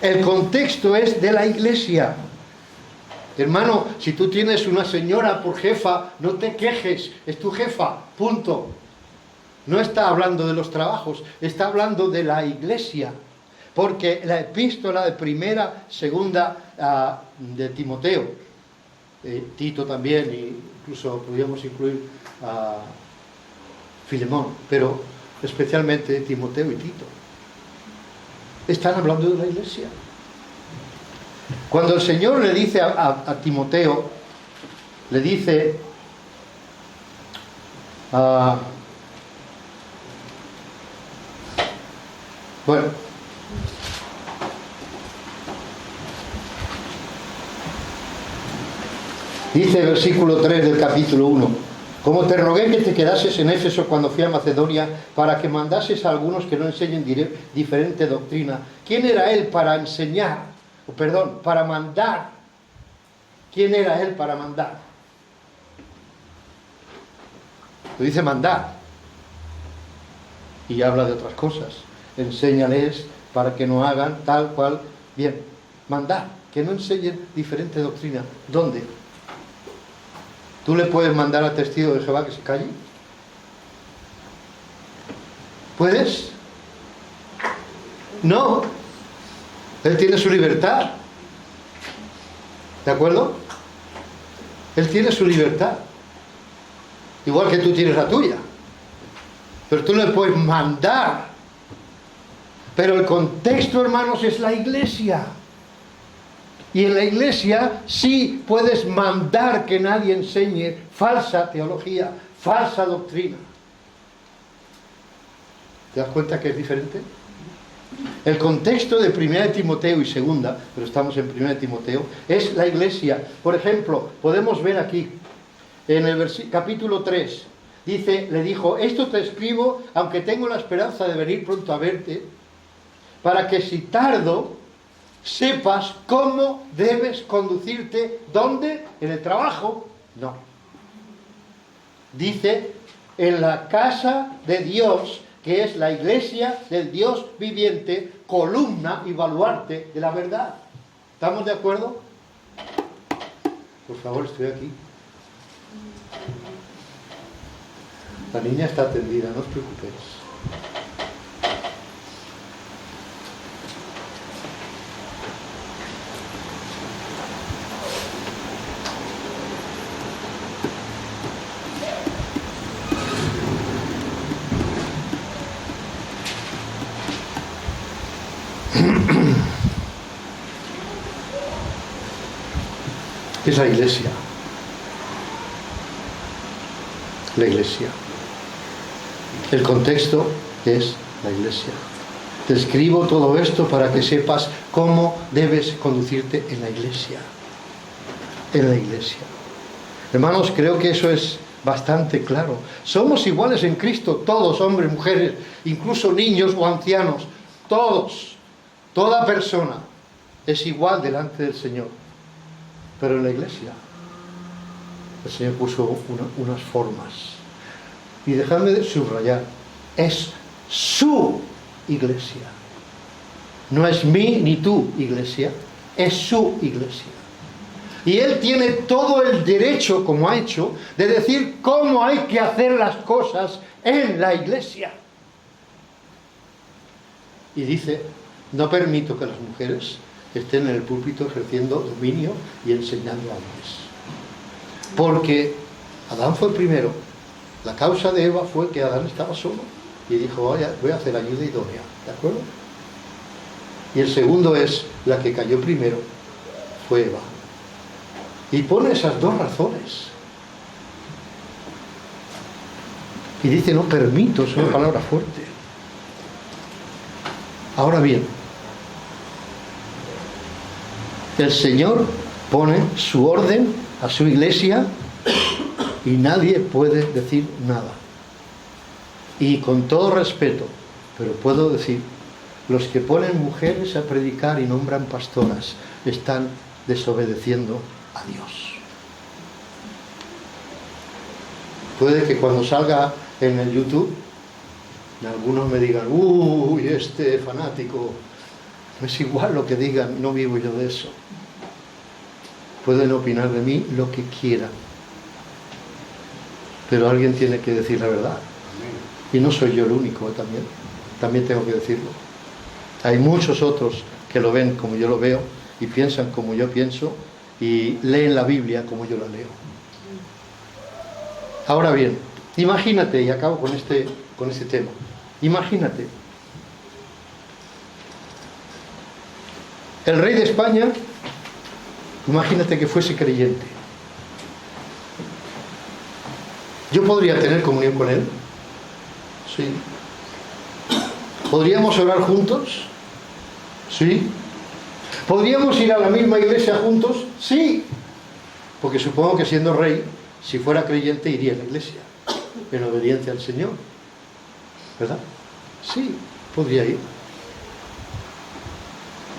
El contexto es de la iglesia. Hermano, si tú tienes una señora por jefa, no te quejes, es tu jefa, punto. No está hablando de los trabajos, está hablando de la iglesia. Porque la epístola de primera, segunda de Timoteo, Tito también, incluso podríamos incluir a Filemón, pero especialmente Timoteo y Tito, están hablando de la iglesia. Cuando el Señor le dice a Timoteo, le dice bueno, dice el versículo 3 del capítulo 1: como te rogué que te quedases en Éfeso cuando fui a Macedonia, para que mandases a algunos que no enseñen diferente doctrina. ¿Quién era él para enseñar? Para mandar. ¿Quién era él para mandar? Lo dice mandar. Y habla de otras cosas. Enséñales para que no hagan tal cual. Bien, mandar. Que no enseñen diferente doctrina. ¿Dónde? ¿Tú le puedes mandar al testigo de Jehová que se calle? ¿Puedes? No. Él tiene su libertad. ¿De acuerdo? Él tiene su libertad. Igual que tú tienes la tuya. Pero tú le puedes mandar. Pero el contexto, hermanos, es la iglesia. Y en la iglesia sí puedes mandar que nadie enseñe falsa teología, falsa doctrina. ¿Te das cuenta que es diferente? El contexto de 1 Timoteo y 2, pero estamos en 1 Timoteo, es la iglesia. Por ejemplo, podemos ver aquí, en el capítulo 3, dice, le dijo, esto te escribo, aunque tengo la esperanza de venir pronto a verte, para que si tardo, sepas cómo debes conducirte. ¿Dónde? ¿En el trabajo? No. Dice, en la casa de Dios, que es la iglesia del Dios viviente, columna y baluarte de la verdad. ¿Estamos de acuerdo? Por favor, estoy aquí. La niña está atendida, no os preocupéis. Es la iglesia. La iglesia. El contexto es la iglesia. Te escribo todo esto para que sepas cómo debes conducirte en la iglesia. En la iglesia. Hermanos, creo que eso es bastante claro. Somos iguales en Cristo, todos, hombres, mujeres, incluso niños o ancianos. Todos, toda persona es igual delante del Señor. Pero en la iglesia el Señor puso unas formas. Y dejadme de subrayar, es su iglesia. No es mi ni tu iglesia, es su iglesia. Y Él tiene todo el derecho, como ha hecho, de decir cómo hay que hacer las cosas en la iglesia. Y dice, no permito que las mujeres estén en el púlpito ejerciendo dominio y enseñando a hombres. Porque Adán fue el primero. La causa de Eva fue que Adán estaba solo y dijo, voy a hacer ayuda idónea, ¿de acuerdo? Y el segundo es, la que cayó primero fue Eva. Y pone esas dos razones. Y dice, no permito, es una palabra fuerte. Ahora bien, el Señor pone su orden a su iglesia y nadie puede decir nada. Y con todo respeto, pero puedo decir, los que ponen mujeres a predicar y nombran pastoras están desobedeciendo a Dios. Puede que cuando salga en el YouTube algunos me digan, uy, este fanático, no es igual lo que digan, no vivo yo de eso. Pueden opinar de mí lo que quieran, pero alguien tiene que decir la verdad. Y no soy yo el único, también tengo que decirlo. Hay muchos otros que lo ven como yo lo veo y piensan como yo pienso y leen la Biblia como yo la leo. Ahora bien, imagínate, y acabo con este tema, imagínate, el rey de España, imagínate que fuese creyente. ¿Yo podría tener comunión con él? Sí. ¿Podríamos orar juntos? Sí. ¿Podríamos ir a la misma iglesia juntos? Sí. Porque supongo que siendo rey, si fuera creyente, iría a la iglesia, en obediencia al Señor. ¿Verdad? Sí, podría ir.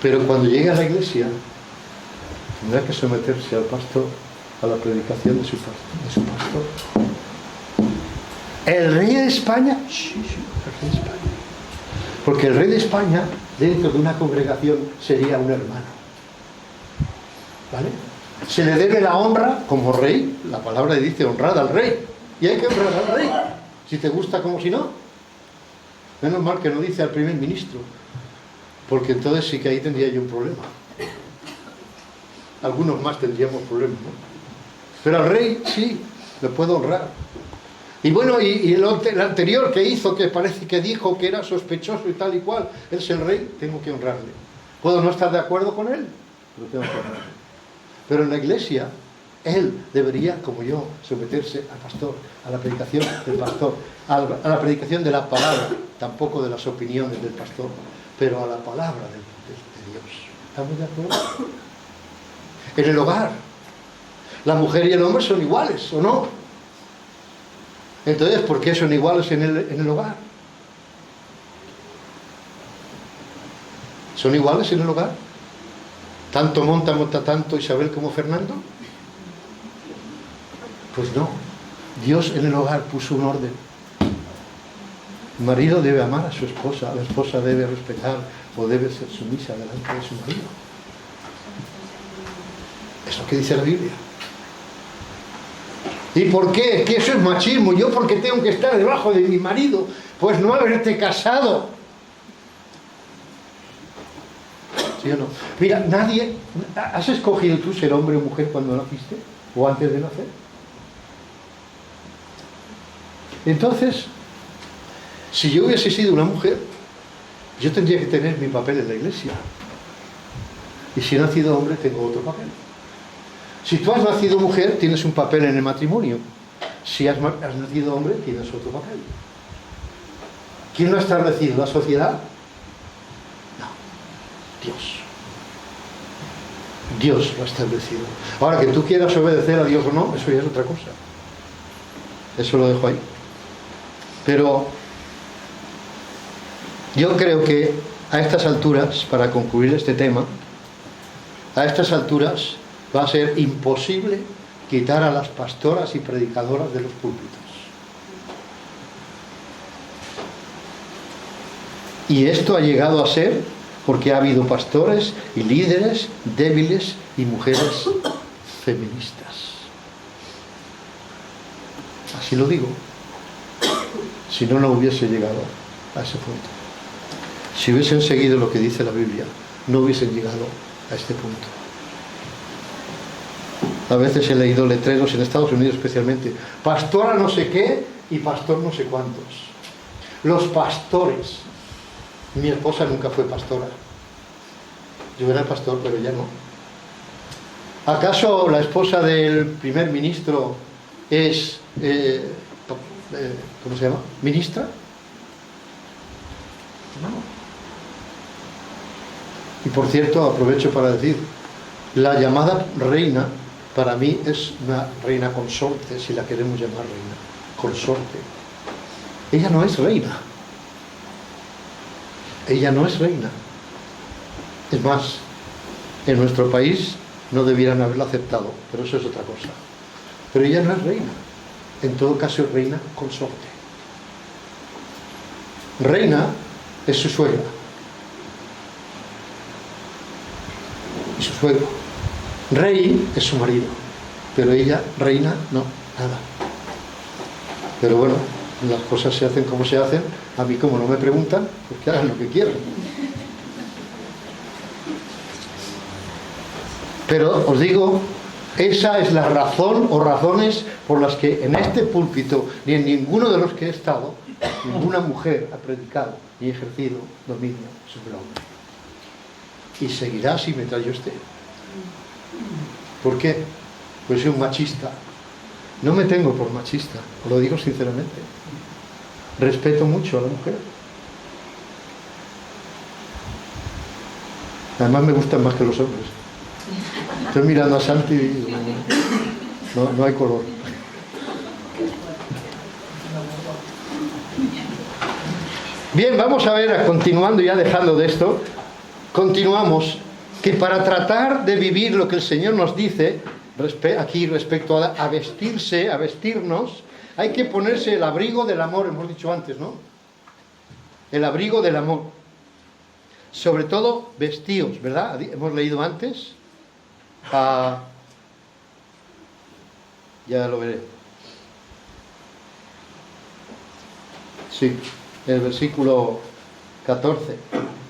Pero cuando llegue a la iglesia, tendrá que someterse al pastor, a la predicación de su pastor. ¿El rey de España? Sí, el rey de España. Porque el rey de España, dentro de una congregación, sería un hermano. ¿Vale? Se le debe la honra como rey. La palabra le dice honrad al rey. Y hay que honrar al rey. Si te gusta como si no. Menos mal que no dice al primer ministro. Porque entonces sí que ahí tendría yo un problema. Algunos más tendríamos problemas, ¿no? Pero al rey sí, le puedo honrar. Y bueno, y el anterior que hizo, que parece que dijo que era sospechoso y tal y cual, él es el rey, tengo que honrarle. Puedo no estar de acuerdo con él, pero tengo que honrarle. Pero en la iglesia, él debería, como yo, someterse al pastor, a la predicación del pastor, a la predicación de la palabra, tampoco de las opiniones del pastor, pero a la palabra de Dios. ¿Estamos de acuerdo? En el hogar, la mujer y el hombre son iguales, ¿o no? Entonces, ¿por qué son iguales en el hogar? ¿Son iguales en el hogar? ¿Tanto monta tanto Isabel como Fernando? Pues no. Dios en el hogar puso un orden. El marido debe amar a su esposa, la esposa debe respetar o debe ser sumisa delante de su marido. Es lo que dice la Biblia. ¿Y por qué? Que eso es machismo. ¿Yo por qué tengo que estar debajo de mi marido? Pues no haberte casado. ¿Sí o no? Mira, nadie... ¿Has escogido tú ser hombre o mujer cuando naciste? ¿O antes de nacer? Entonces, si yo hubiese sido una mujer, yo tendría que tener mi papel en la iglesia. Y si he nacido hombre, tengo otro papel. Si tú has nacido mujer, tienes un papel en el matrimonio. Si has nacido hombre, tienes otro papel. ¿Quién lo ha establecido? ¿La sociedad? No. Dios. Dios lo ha establecido. Ahora, que tú quieras obedecer a Dios o no, eso ya es otra cosa. Eso lo dejo ahí. Pero yo creo que a estas alturas, para concluir este tema, a estas alturas va a ser imposible quitar a las pastoras y predicadoras de los púlpitos. Y esto ha llegado a ser porque ha habido pastores y líderes débiles y mujeres feministas. Así lo digo. Si no, no hubiese llegado a ese punto. Si hubiesen seguido lo que dice la Biblia, no hubiesen llegado a este punto. A veces he leído letreros en Estados Unidos especialmente, pastora no sé qué y pastor no sé cuántos. Los pastores. Mi esposa nunca fue pastora. Yo era pastor, pero ella no. ¿Acaso la esposa del primer ministro es, ¿cómo se llama? ¿Ministra? No. Y por cierto, aprovecho para decir, la llamada reina, para mí es una reina consorte, si la queremos llamar reina, consorte. Ella no es reina. Ella no es reina. Es más, en nuestro país no debieran haberla aceptado, pero eso es otra cosa. Pero ella no es reina. En todo caso es reina consorte. Reina es su suegra y su suegro. Rey es su marido, pero ella, reina, no, nada. Pero bueno, las cosas se hacen como se hacen. A mí, como no me preguntan, pues que hagan lo que quieran. Pero os digo, esa es la razón o razones por las que en este púlpito, ni en ninguno de los que he estado, ninguna mujer ha predicado ni ejercido dominio sobre el hombre. Y seguirá así mientras yo esté. ¿Por qué? Pues soy un machista. No me tengo por machista, os lo digo sinceramente. Respeto mucho a la mujer. Además me gustan más que los hombres. Estoy mirando a Santi y digo, no hay color. Bien, vamos a ver, continuando ya dejando de esto, continuamos, que para tratar de vivir lo que el Señor nos dice, aquí respecto a vestirse, a vestirnos, hay que ponerse el abrigo del amor, hemos dicho antes, ¿no? El abrigo del amor. Sobre todo vestíos, ¿verdad? Hemos leído antes. Ya lo veré. Sí, el versículo 14.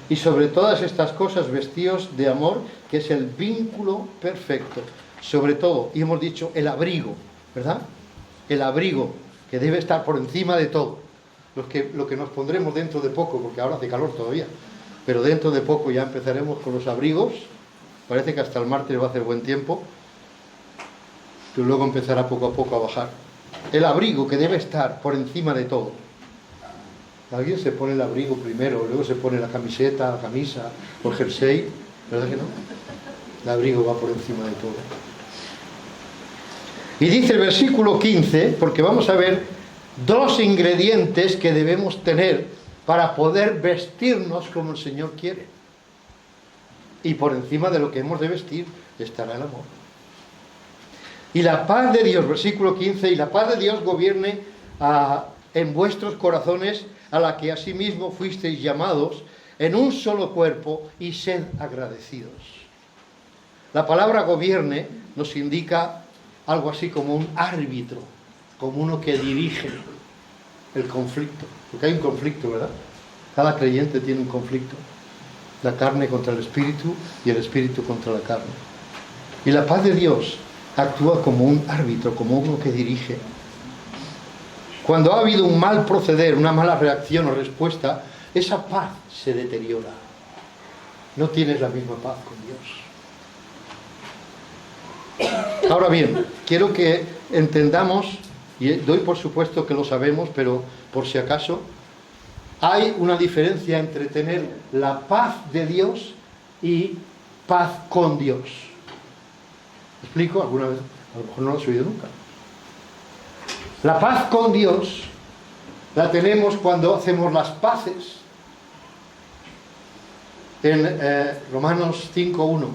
Y sobre todas estas cosas vestíos de amor, que es el vínculo perfecto. Sobre todo, y hemos dicho el abrigo, ¿verdad? El abrigo, que debe estar por encima de todo. Lo que nos pondremos dentro de poco, porque ahora hace calor todavía, pero dentro de poco ya empezaremos con los abrigos. Parece que hasta el martes va a hacer buen tiempo, pero luego empezará poco a poco a bajar. El abrigo que debe estar por encima de todo. Alguien se pone el abrigo primero, luego se pone la camiseta, la camisa o el jersey, ¿verdad que no? El abrigo va por encima de todo. Y dice el versículo 15, porque vamos a ver dos ingredientes que debemos tener para poder vestirnos como el Señor quiere. Y por encima de lo que hemos de vestir estará el amor. Y la paz de Dios, versículo 15, y la paz de Dios gobierne en vuestros corazones, a la que asimismo fuisteis llamados en un solo cuerpo, y sed agradecidos. La palabra gobierne nos indica algo así como un árbitro, como uno que dirige el conflicto, porque hay un conflicto, ¿verdad? Cada creyente tiene un conflicto, la carne contra el espíritu y el espíritu contra la carne. Y la paz de Dios actúa como un árbitro, como uno que dirige. Cuando ha habido un mal proceder, una mala reacción o respuesta, esa paz se deteriora. No tienes la misma paz con Dios. Ahora bien, quiero que entendamos, y doy por supuesto que lo sabemos, pero por si acaso, hay una diferencia entre tener la paz de Dios y paz con Dios. ¿Me explico? ¿Alguna vez? A lo mejor no lo has oído nunca. La paz con Dios la tenemos cuando hacemos las paces. En Romanos 5:1,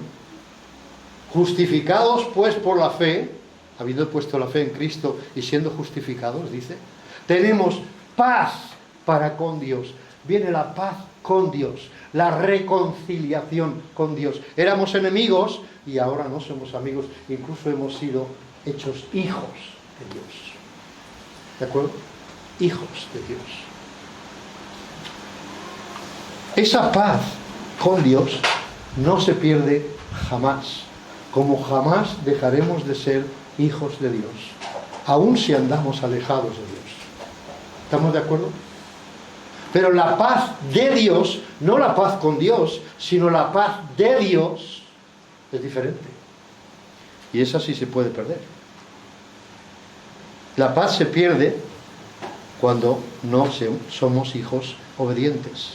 Justificados pues por la fe, habiendo puesto la fe en Cristo y siendo justificados, dice, tenemos paz para con Dios. Viene la paz con Dios, la reconciliación con Dios. Éramos enemigos y ahora no somos amigos, incluso hemos sido hechos hijos de Dios. ¿De acuerdo? Hijos de Dios. Esa paz con Dios no se pierde jamás, como jamás dejaremos de ser hijos de Dios, aun si andamos alejados de Dios. ¿Estamos de acuerdo? Pero la paz de Dios, no la paz con Dios, sino la paz de Dios, es diferente. Y esa sí se puede perder. La paz se pierde cuando no somos hijos obedientes.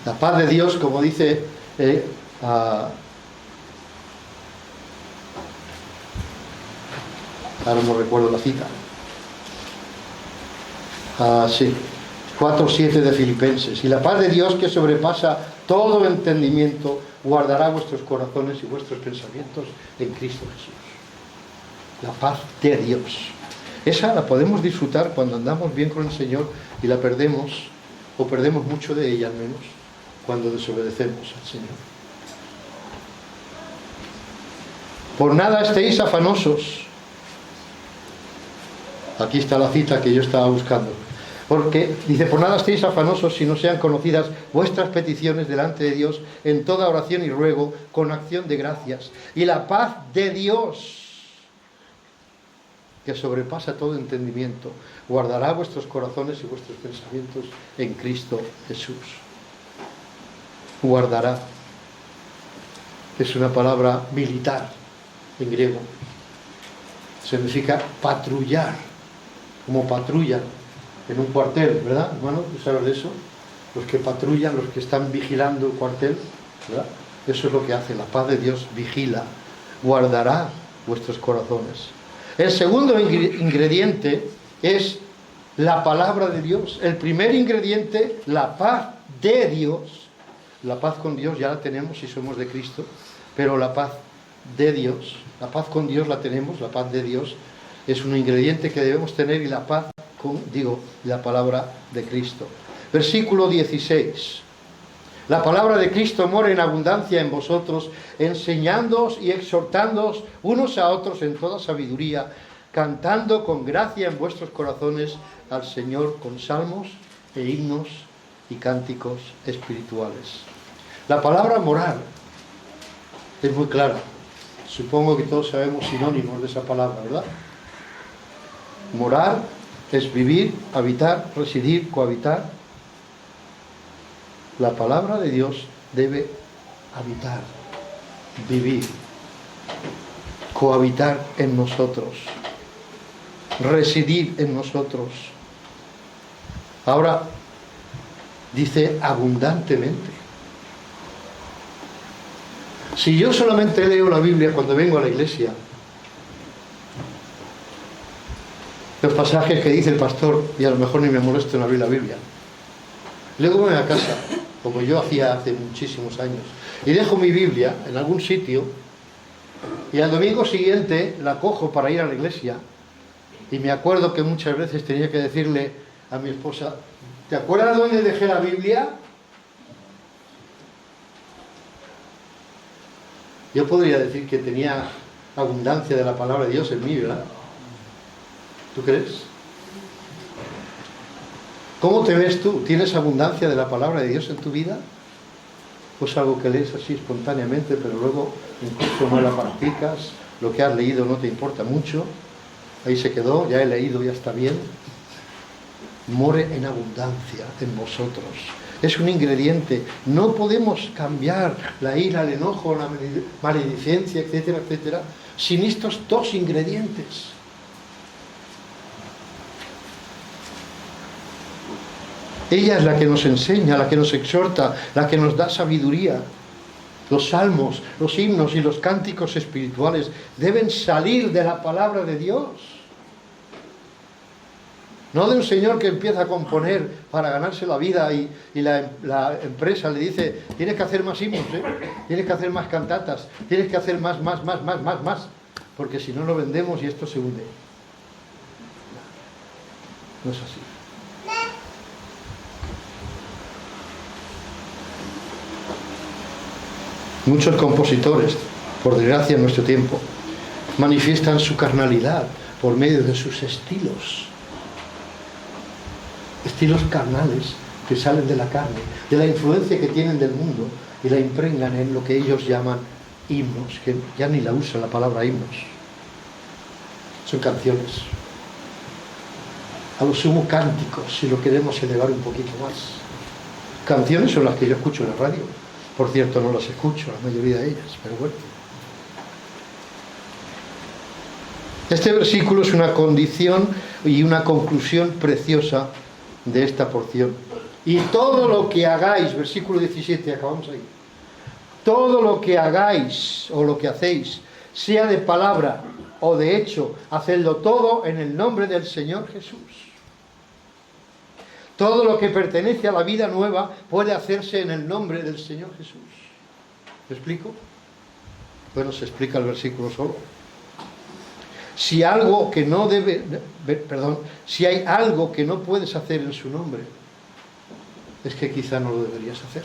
La paz de Dios, como dice ahora no recuerdo la cita. Sí, 4:7 de Filipenses. Y la paz de Dios, que sobrepasa todo entendimiento, guardará vuestros corazones y vuestros pensamientos en Cristo Jesús. La paz de Dios. Esa la podemos disfrutar cuando andamos bien con el Señor y la perdemos, o perdemos mucho de ella al menos, cuando desobedecemos al Señor. Por nada estéis afanosos. Aquí está la cita que yo estaba buscando. Porque dice, por nada estéis afanosos si no sean conocidas vuestras peticiones delante de Dios en toda oración y ruego con acción de gracias. Y la paz de Dios, que sobrepasa todo entendimiento, guardará vuestros corazones y vuestros pensamientos en Cristo Jesús. Guardará. Es una palabra militar en griego. Significa patrullar, como patrullan en un cuartel, ¿verdad, hermano? ¿Tú sabes de eso? Los que patrullan, los que están vigilando el cuartel, ¿verdad? Eso es lo que hace. La paz de Dios vigila, guardará vuestros corazones. El segundo ingrediente es la palabra de Dios. El primer ingrediente, la paz de Dios. La paz con Dios ya la tenemos si somos de Cristo, pero la paz de Dios, la paz con Dios la tenemos, la paz de Dios es un ingrediente que debemos tener, y la paz con, la palabra de Cristo. Versículo 16. La palabra de Cristo mora en abundancia en vosotros, enseñándoos y exhortándoos unos a otros en toda sabiduría, cantando con gracia en vuestros corazones al Señor con salmos e himnos y cánticos espirituales. La palabra morar es muy clara. Supongo que todos sabemos sinónimos de esa palabra, ¿verdad? Morar es vivir, habitar, residir, cohabitar. La palabra de Dios debe habitar, vivir, cohabitar en nosotros, residir en nosotros. Ahora dice abundantemente. Si yo solamente leo la Biblia cuando vengo a la iglesia, los pasajes que dice el pastor, y a lo mejor ni me molesto en abrir la Biblia, luego me voy a casa, como yo hacía hace muchísimos años, y dejo mi Biblia en algún sitio, y al domingo siguiente la cojo para ir a la iglesia, y me acuerdo que muchas veces tenía que decirle a mi esposa, ¿te acuerdas dónde dejé la Biblia? Yo podría decir que tenía abundancia de la palabra de Dios en mí, ¿verdad? ¿Tú crees? ¿Cómo te ves tú? ¿Tienes abundancia de la palabra de Dios en tu vida? ¿O es algo que lees así espontáneamente, pero luego incluso no la practicas? Lo que has leído no te importa mucho. Ahí se quedó, ya he leído, ya está bien. More en abundancia en vosotros. Es un ingrediente. No podemos cambiar la ira, el enojo, la maledicencia, etcétera, etcétera, sin estos dos ingredientes. Ella es la que nos enseña, la que nos exhorta, la que nos da sabiduría. Los salmos, los himnos y los cánticos espirituales deben salir de la palabra de Dios. No de un señor que empieza a componer para ganarse la vida y la empresa le dice, tienes que hacer más himnos, tienes que hacer más cantatas, tienes que hacer más, porque si no lo vendemos y esto se hunde. No es así. Muchos compositores, por desgracia en nuestro tiempo, manifiestan su carnalidad por medio de sus estilos carnales que salen de la carne, de la influencia que tienen del mundo y la impregnan en lo que ellos llaman himnos, que ya ni la usan la palabra himnos, son canciones, a lo sumo cánticos, si lo queremos elevar un poquito más. Canciones son las que yo escucho en la radio, por cierto no las escucho, la mayoría de ellas, pero bueno. Este versículo es una condición y una conclusión preciosa de esta porción. Y todo lo que hagáis, versículo 17, acabamos ahí. Todo lo que hagáis o lo que hacéis, sea de palabra o de hecho, hacedlo todo en el nombre del Señor Jesús. Todo lo que pertenece a la vida nueva puede hacerse en el nombre del Señor Jesús. ¿Me explico? Bueno, se explica el versículo solo. Si algo que no debe, si hay algo que no puedes hacer en su nombre, es que quizá no lo deberías hacer.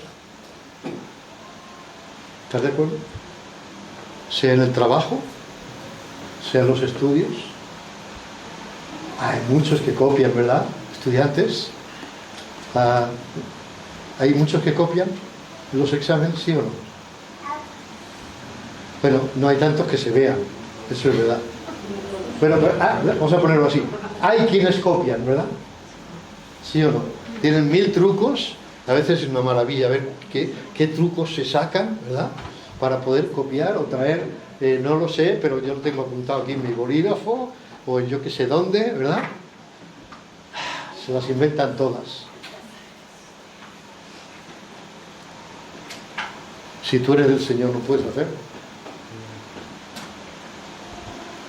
¿Estás de acuerdo? Sea en el trabajo, sea en los estudios. Hay muchos que copian, ¿verdad? Estudiantes. Hay muchos que copian en los exámenes, ¿sí o no? Bueno, no hay tantos que se vean, eso es verdad. Pero vamos a ponerlo así. Hay quienes copian, ¿verdad? ¿Sí o no? Tienen 1000 trucos. A veces es una maravilla ver qué trucos se sacan, ¿verdad? Para poder copiar o traer, no lo sé, pero yo lo tengo apuntado aquí en mi bolígrafo o en yo que sé dónde, ¿verdad? Se las inventan todas. Si tú eres del Señor no puedes hacerlo.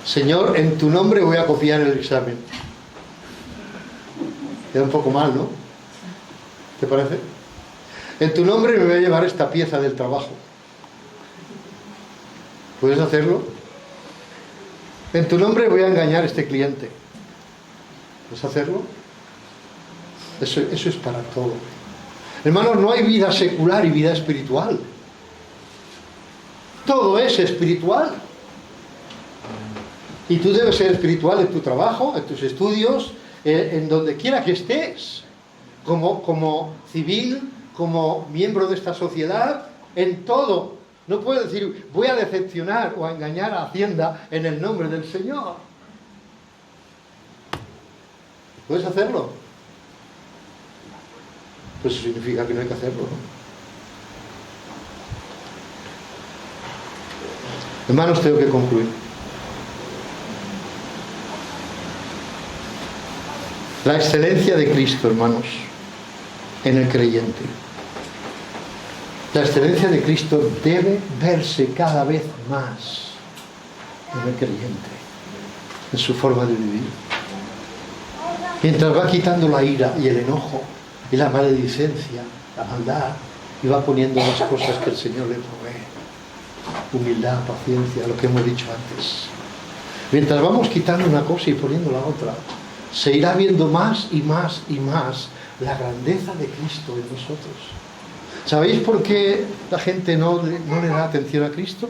Señor, en tu nombre voy a copiar el examen. Queda un poco mal, ¿no? ¿Te parece? En tu nombre me voy a llevar esta pieza del trabajo. ¿Puedes hacerlo? En tu nombre voy a engañar a este cliente. ¿Puedes hacerlo? Eso es para todo. Hermanos, no hay vida secular y vida espiritual. Todo es espiritual. Y tú debes ser espiritual en tu trabajo, en tus estudios, en donde quiera que estés, como civil, como miembro de esta sociedad, en todo. No puedes decir, voy a decepcionar o a engañar a Hacienda en el nombre del Señor. ¿Puedes hacerlo? Pues eso significa que no hay que hacerlo, ¿no? Hermanos, tengo que concluir. La excelencia de Cristo, hermanos, en el creyente. La excelencia de Cristo debe verse cada vez más en el creyente, en su forma de vivir. Mientras va quitando la ira y el enojo y la maledicencia, la maldad, y va poniendo las cosas que el Señor le provee. Humildad, paciencia, lo que hemos dicho antes. Mientras vamos quitando una cosa y poniendo la otra, se irá viendo más y más y más la grandeza de Cristo en nosotros. ¿Sabéis por qué la gente no le da atención a Cristo?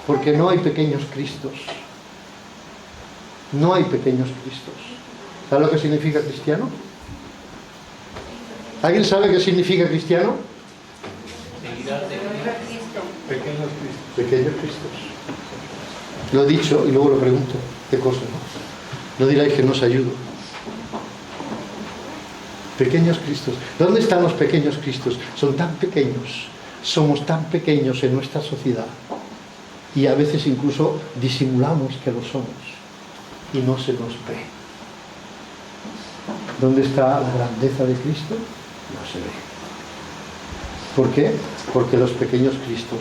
Porque no hay pequeños Cristos. No hay pequeños Cristos. ¿Sabe lo que significa cristiano? ¿Alguien sabe qué significa cristiano? Pequeños Cristos. Pequeños Cristos. Lo he dicho y luego lo pregunto. ¿Qué cosa? No diráis que no os ayudo. Pequeños Cristos. ¿Dónde están los pequeños Cristos? Son tan pequeños. Somos tan pequeños en nuestra sociedad. Y a veces incluso disimulamos que lo somos. Y no se nos ve. ¿Dónde está la grandeza de Cristo? No se ve. ¿Por qué? Porque los pequeños Cristos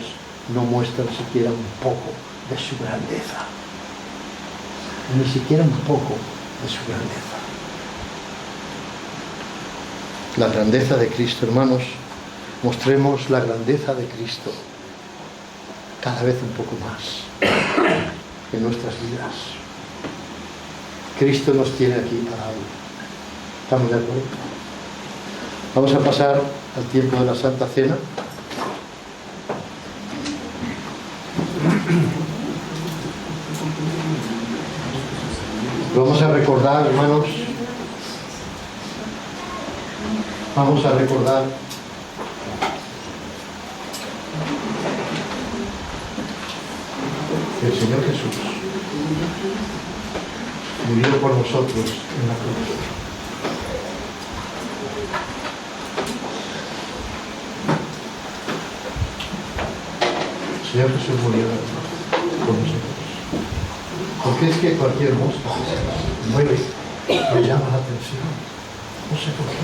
no muestran siquiera un poco de su grandeza. ni siquiera un poco de su grandeza. La grandeza de Cristo, hermanos, mostremos la grandeza de Cristo cada vez un poco más en nuestras vidas. Cristo nos tiene aquí para algo. ¿Estamos de acuerdo? Vamos a pasar al tiempo de la Santa Cena. Vamos a recordar, hermanos, vamos a recordar que el Señor Jesús murió por nosotros en la cruz. El Señor Jesús murió por nosotros. Porque es que cualquier mosca que se mueve me llama la atención. No sé por qué.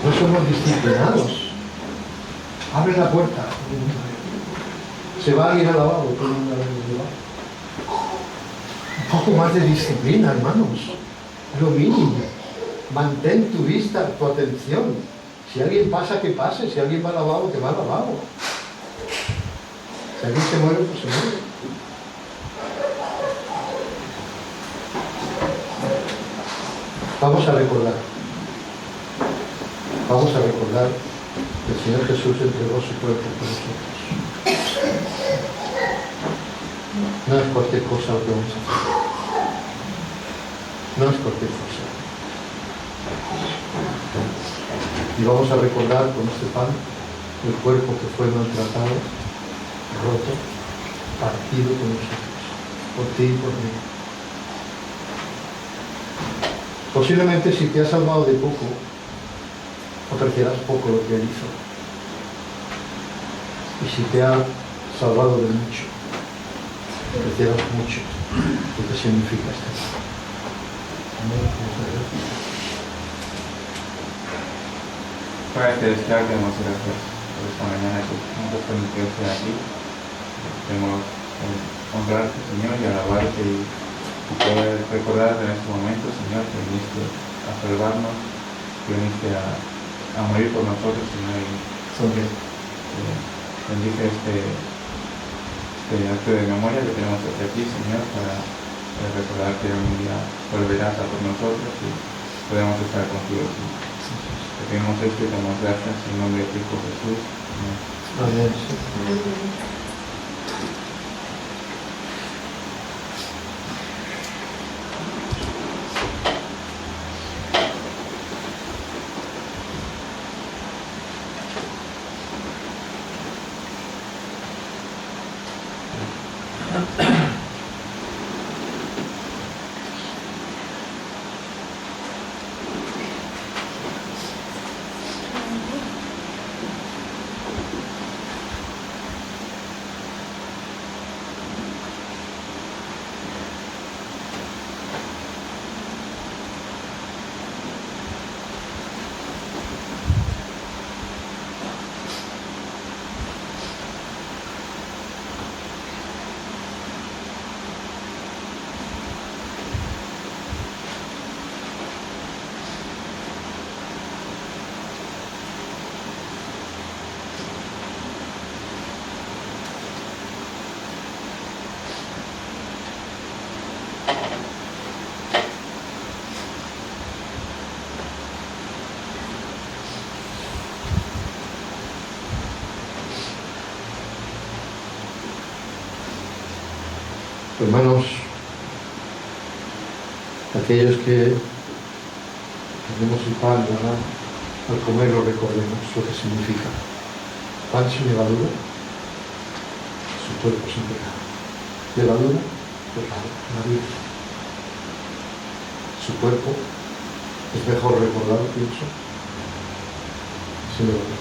No somos disciplinados. Abre la puerta. Se va alguien al lavabo, todo el mundo va al lavabo. Un poco más de disciplina, hermanos. Lo mínimo. Mantén tu vista, tu atención. Si alguien pasa, que pase. Si alguien va al lavabo, que va al lavabo. Si alguien se muere, pues se muere. Vamos a recordar que el Señor Jesús entregó su cuerpo por nosotros. No es cualquier cosa lo que vamos a hacer. No es cualquier cosa. Y vamos a recordar con este pan el cuerpo que fue maltratado, roto, partido por nosotros, por ti y por mí. Posiblemente si te has salvado de poco, apreciarás poco lo que Él hizo. Y si te ha salvado de mucho, apreciarás mucho lo que significa este pan. Padre Celestial, queremos hacer gracias por esta mañana que nos has permitido estar aquí. Queremos honrarte, Señor, y alabarte y poder recordar en este momento, Señor, que viniste a salvarnos, que viniste a morir por nosotros, Señor, y bendice este acto de memoria que tenemos hacia ti, Señor, para recordar que un día volverás a por nosotros y podemos estar contigo, Señor. Te pedimos esto y te damos gracias en nombre de Cristo Jesús. Amén. Amén. Hermanos, aquellos que tenemos el pan, ¿verdad? Al comerlo recordemos lo que significa. Pan sin levadura, su cuerpo sin pecado. Levadura, pecado, la vida. Su cuerpo es mejor recordar, pienso, sin levadura,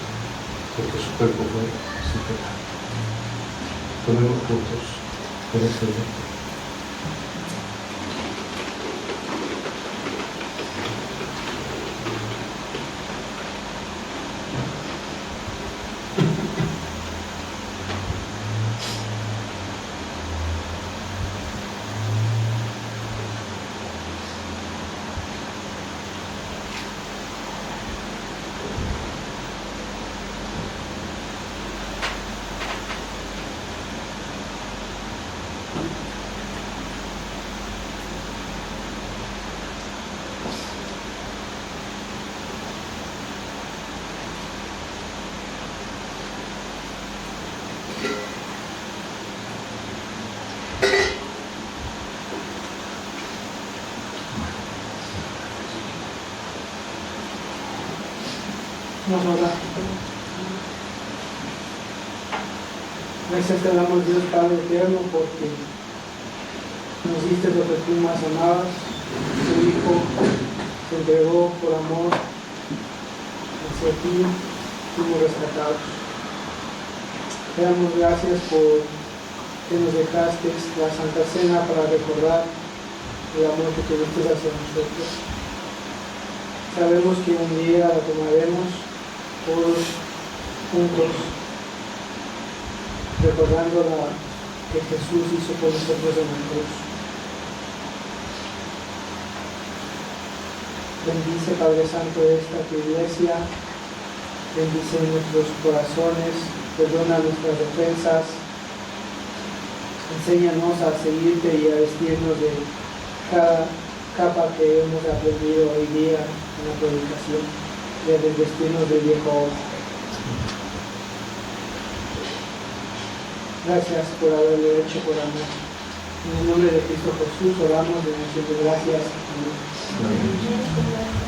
porque su cuerpo fue sin pecado. Tomemos juntos en este momento. Vamos a orar. Gracias te damos, Dios Padre eterno, porque nos diste lo que tú más amabas. Tu Hijo se entregó por amor hacia ti, fuimos rescatados. Te damos gracias por que nos dejaste la Santa Cena para recordar el amor que tuviste hacia nosotros. Sabemos que un día la tomaremos todos juntos, recordando lo que Jesús hizo por nosotros en la cruz. Bendice, Padre Santo, esta tu iglesia, bendice nuestros corazones, perdona nuestras ofensas, enséñanos a seguirte y a vestirnos de cada capa que hemos aprendido hoy día en la predicación, de desvestirnos del viejo hombre. Gracias por haberlo hecho por amor. En el nombre de Cristo Jesús oramos y decimos gracias. Amén.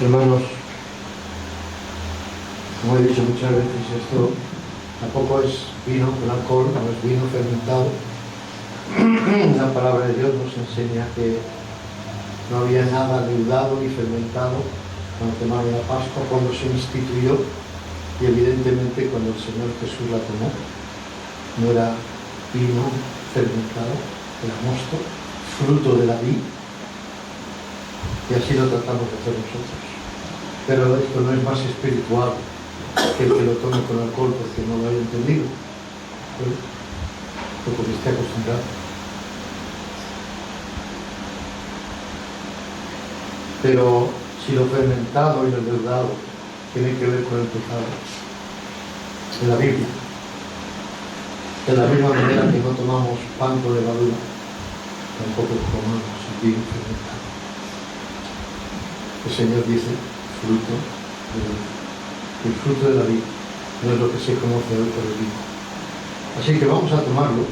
Hermanos, como he dicho muchas veces, esto tampoco es vino con alcohol, no es vino fermentado. La palabra de Dios nos enseña que no había nada leudado ni fermentado cuando tomaron la Pascua, cuando se instituyó, y evidentemente cuando el Señor Jesús la tomó, no era vino fermentado, era mosto, fruto de la vid, y así lo tratamos de hacer nosotros. Pero esto no es más espiritual que el que lo tome con alcohol porque no lo haya entendido, o porque esté acostumbrado. Pero si lo fermentado y lo leudado tiene que ver con el pecado, en la Biblia, de la misma manera que no tomamos pan con levadura, tampoco tomamos vino fermentado. El Señor dice fruto de la vida. El fruto de la vida no es lo que se conoce hoy por el vino. Así que vamos a tomarlo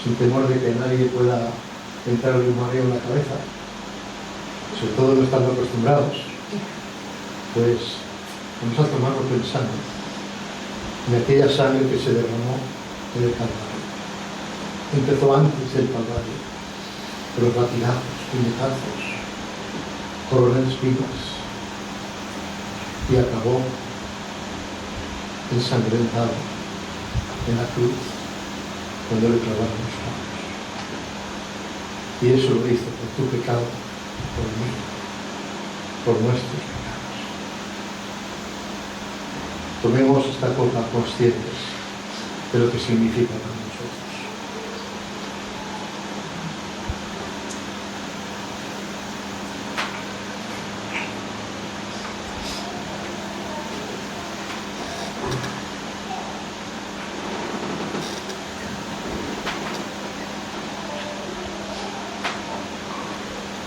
sin temor de que nadie pueda entrarle un mareo en la cabeza, sobre todo no estando acostumbrados. Pues vamos a tomarlo pensando en aquella sangre que se derramó en el Calvario. Empezó antes del Calvario, pero latigazos, puñetazos, coronel de espinas, y acabó ensangrentado en la cruz cuando le clavaron los clavos. Y eso lo hizo por tu pecado, por mí, por nuestros pecados. Tomemos esta copa conscientes de lo que significa para nosotros.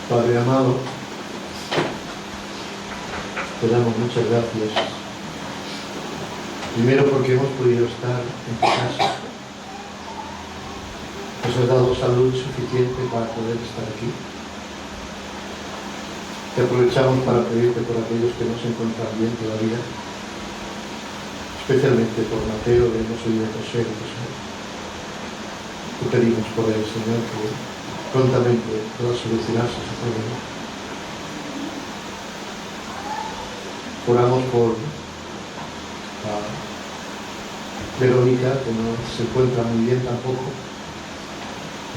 Padre amado, te damos muchas gracias. Primero porque hemos podido estar en tu casa. Nos has dado salud suficiente para poder estar aquí. Te aprovechamos para pedirte por aquellos que no se encuentran bien todavía, especialmente por Mateo, que hemos oído José, te pedimos por él, Señor, que prontamente pueda solucionarse su problema. Oramos por Verónica, que no se encuentra muy bien tampoco.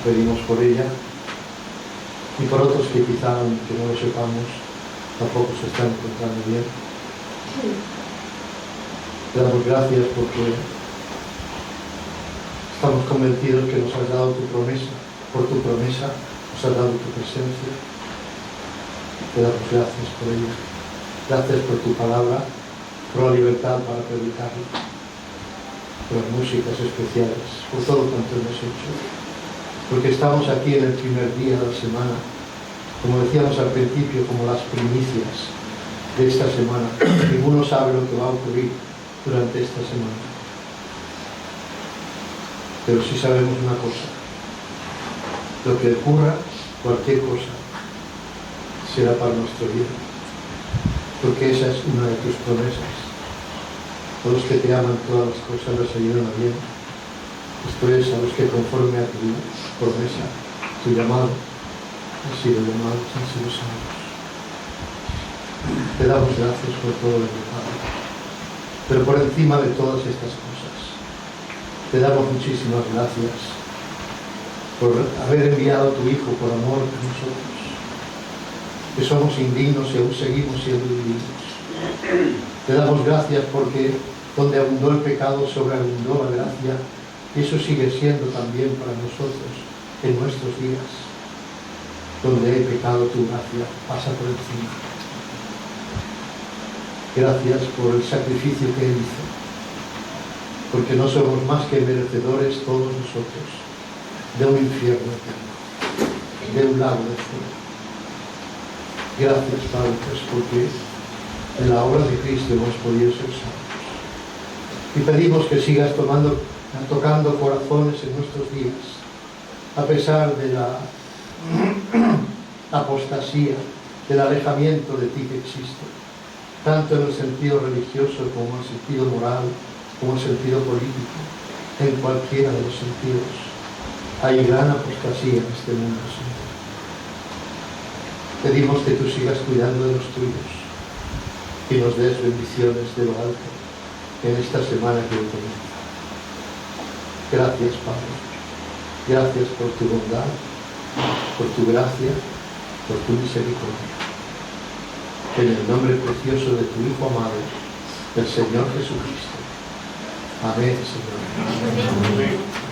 Pedimos por ella y por otros que quizá, aunque no lo sepamos, tampoco se están encontrando bien. Te damos gracias porque estamos convencidos que nos has dado tu promesa. Por tu promesa nos has dado tu presencia. Te damos gracias por ella. Gracias por tu palabra, por la libertad para predicarla, por las músicas especiales, por todo cuanto hemos hecho. Porque estamos aquí en el primer día de la semana, como decíamos al principio, como las primicias de esta semana. Ninguno sabe lo que va a ocurrir durante esta semana. Pero sí sabemos una cosa: lo que ocurra, cualquier cosa, será para nuestro bien. Porque esa es una de tus promesas. A los que te aman todas las cosas las ayudan a bien. Esto es, a los que conforme a tu promesa, tu llamado, han sido llamados, han sido salvos. Te damos gracias por todo lo que Padre. Pero por encima de todas estas cosas, te damos muchísimas gracias por haber enviado a tu Hijo por amor a nosotros, que somos indignos y aún seguimos siendo indignos. Te damos gracias porque donde abundó el pecado, sobreabundó la gracia, y eso sigue siendo también para nosotros en nuestros días. Donde hay pecado, tu gracia pasa por encima. Gracias por el sacrificio que Él hizo, porque no somos más que merecedores todos nosotros de un infierno eterno, de un lago de fuego. Gracias, Padre, pues porque en la obra de Cristo hemos podido ser salvos. Y pedimos que sigas tocando corazones en nuestros días, a pesar de la apostasía, del alejamiento de ti que existe, tanto en el sentido religioso como en el sentido moral, como en el sentido político, en cualquiera de los sentidos. Hay gran apostasía en este mundo, Señor. Pedimos que tú sigas cuidando de los tuyos y nos des bendiciones de lo alto en esta semana que hoy comienza. Gracias, Padre. Gracias por tu bondad, por tu gracia, por tu misericordia. En el nombre precioso de tu Hijo amado, el Señor Jesucristo. Amén, Señor. Amén.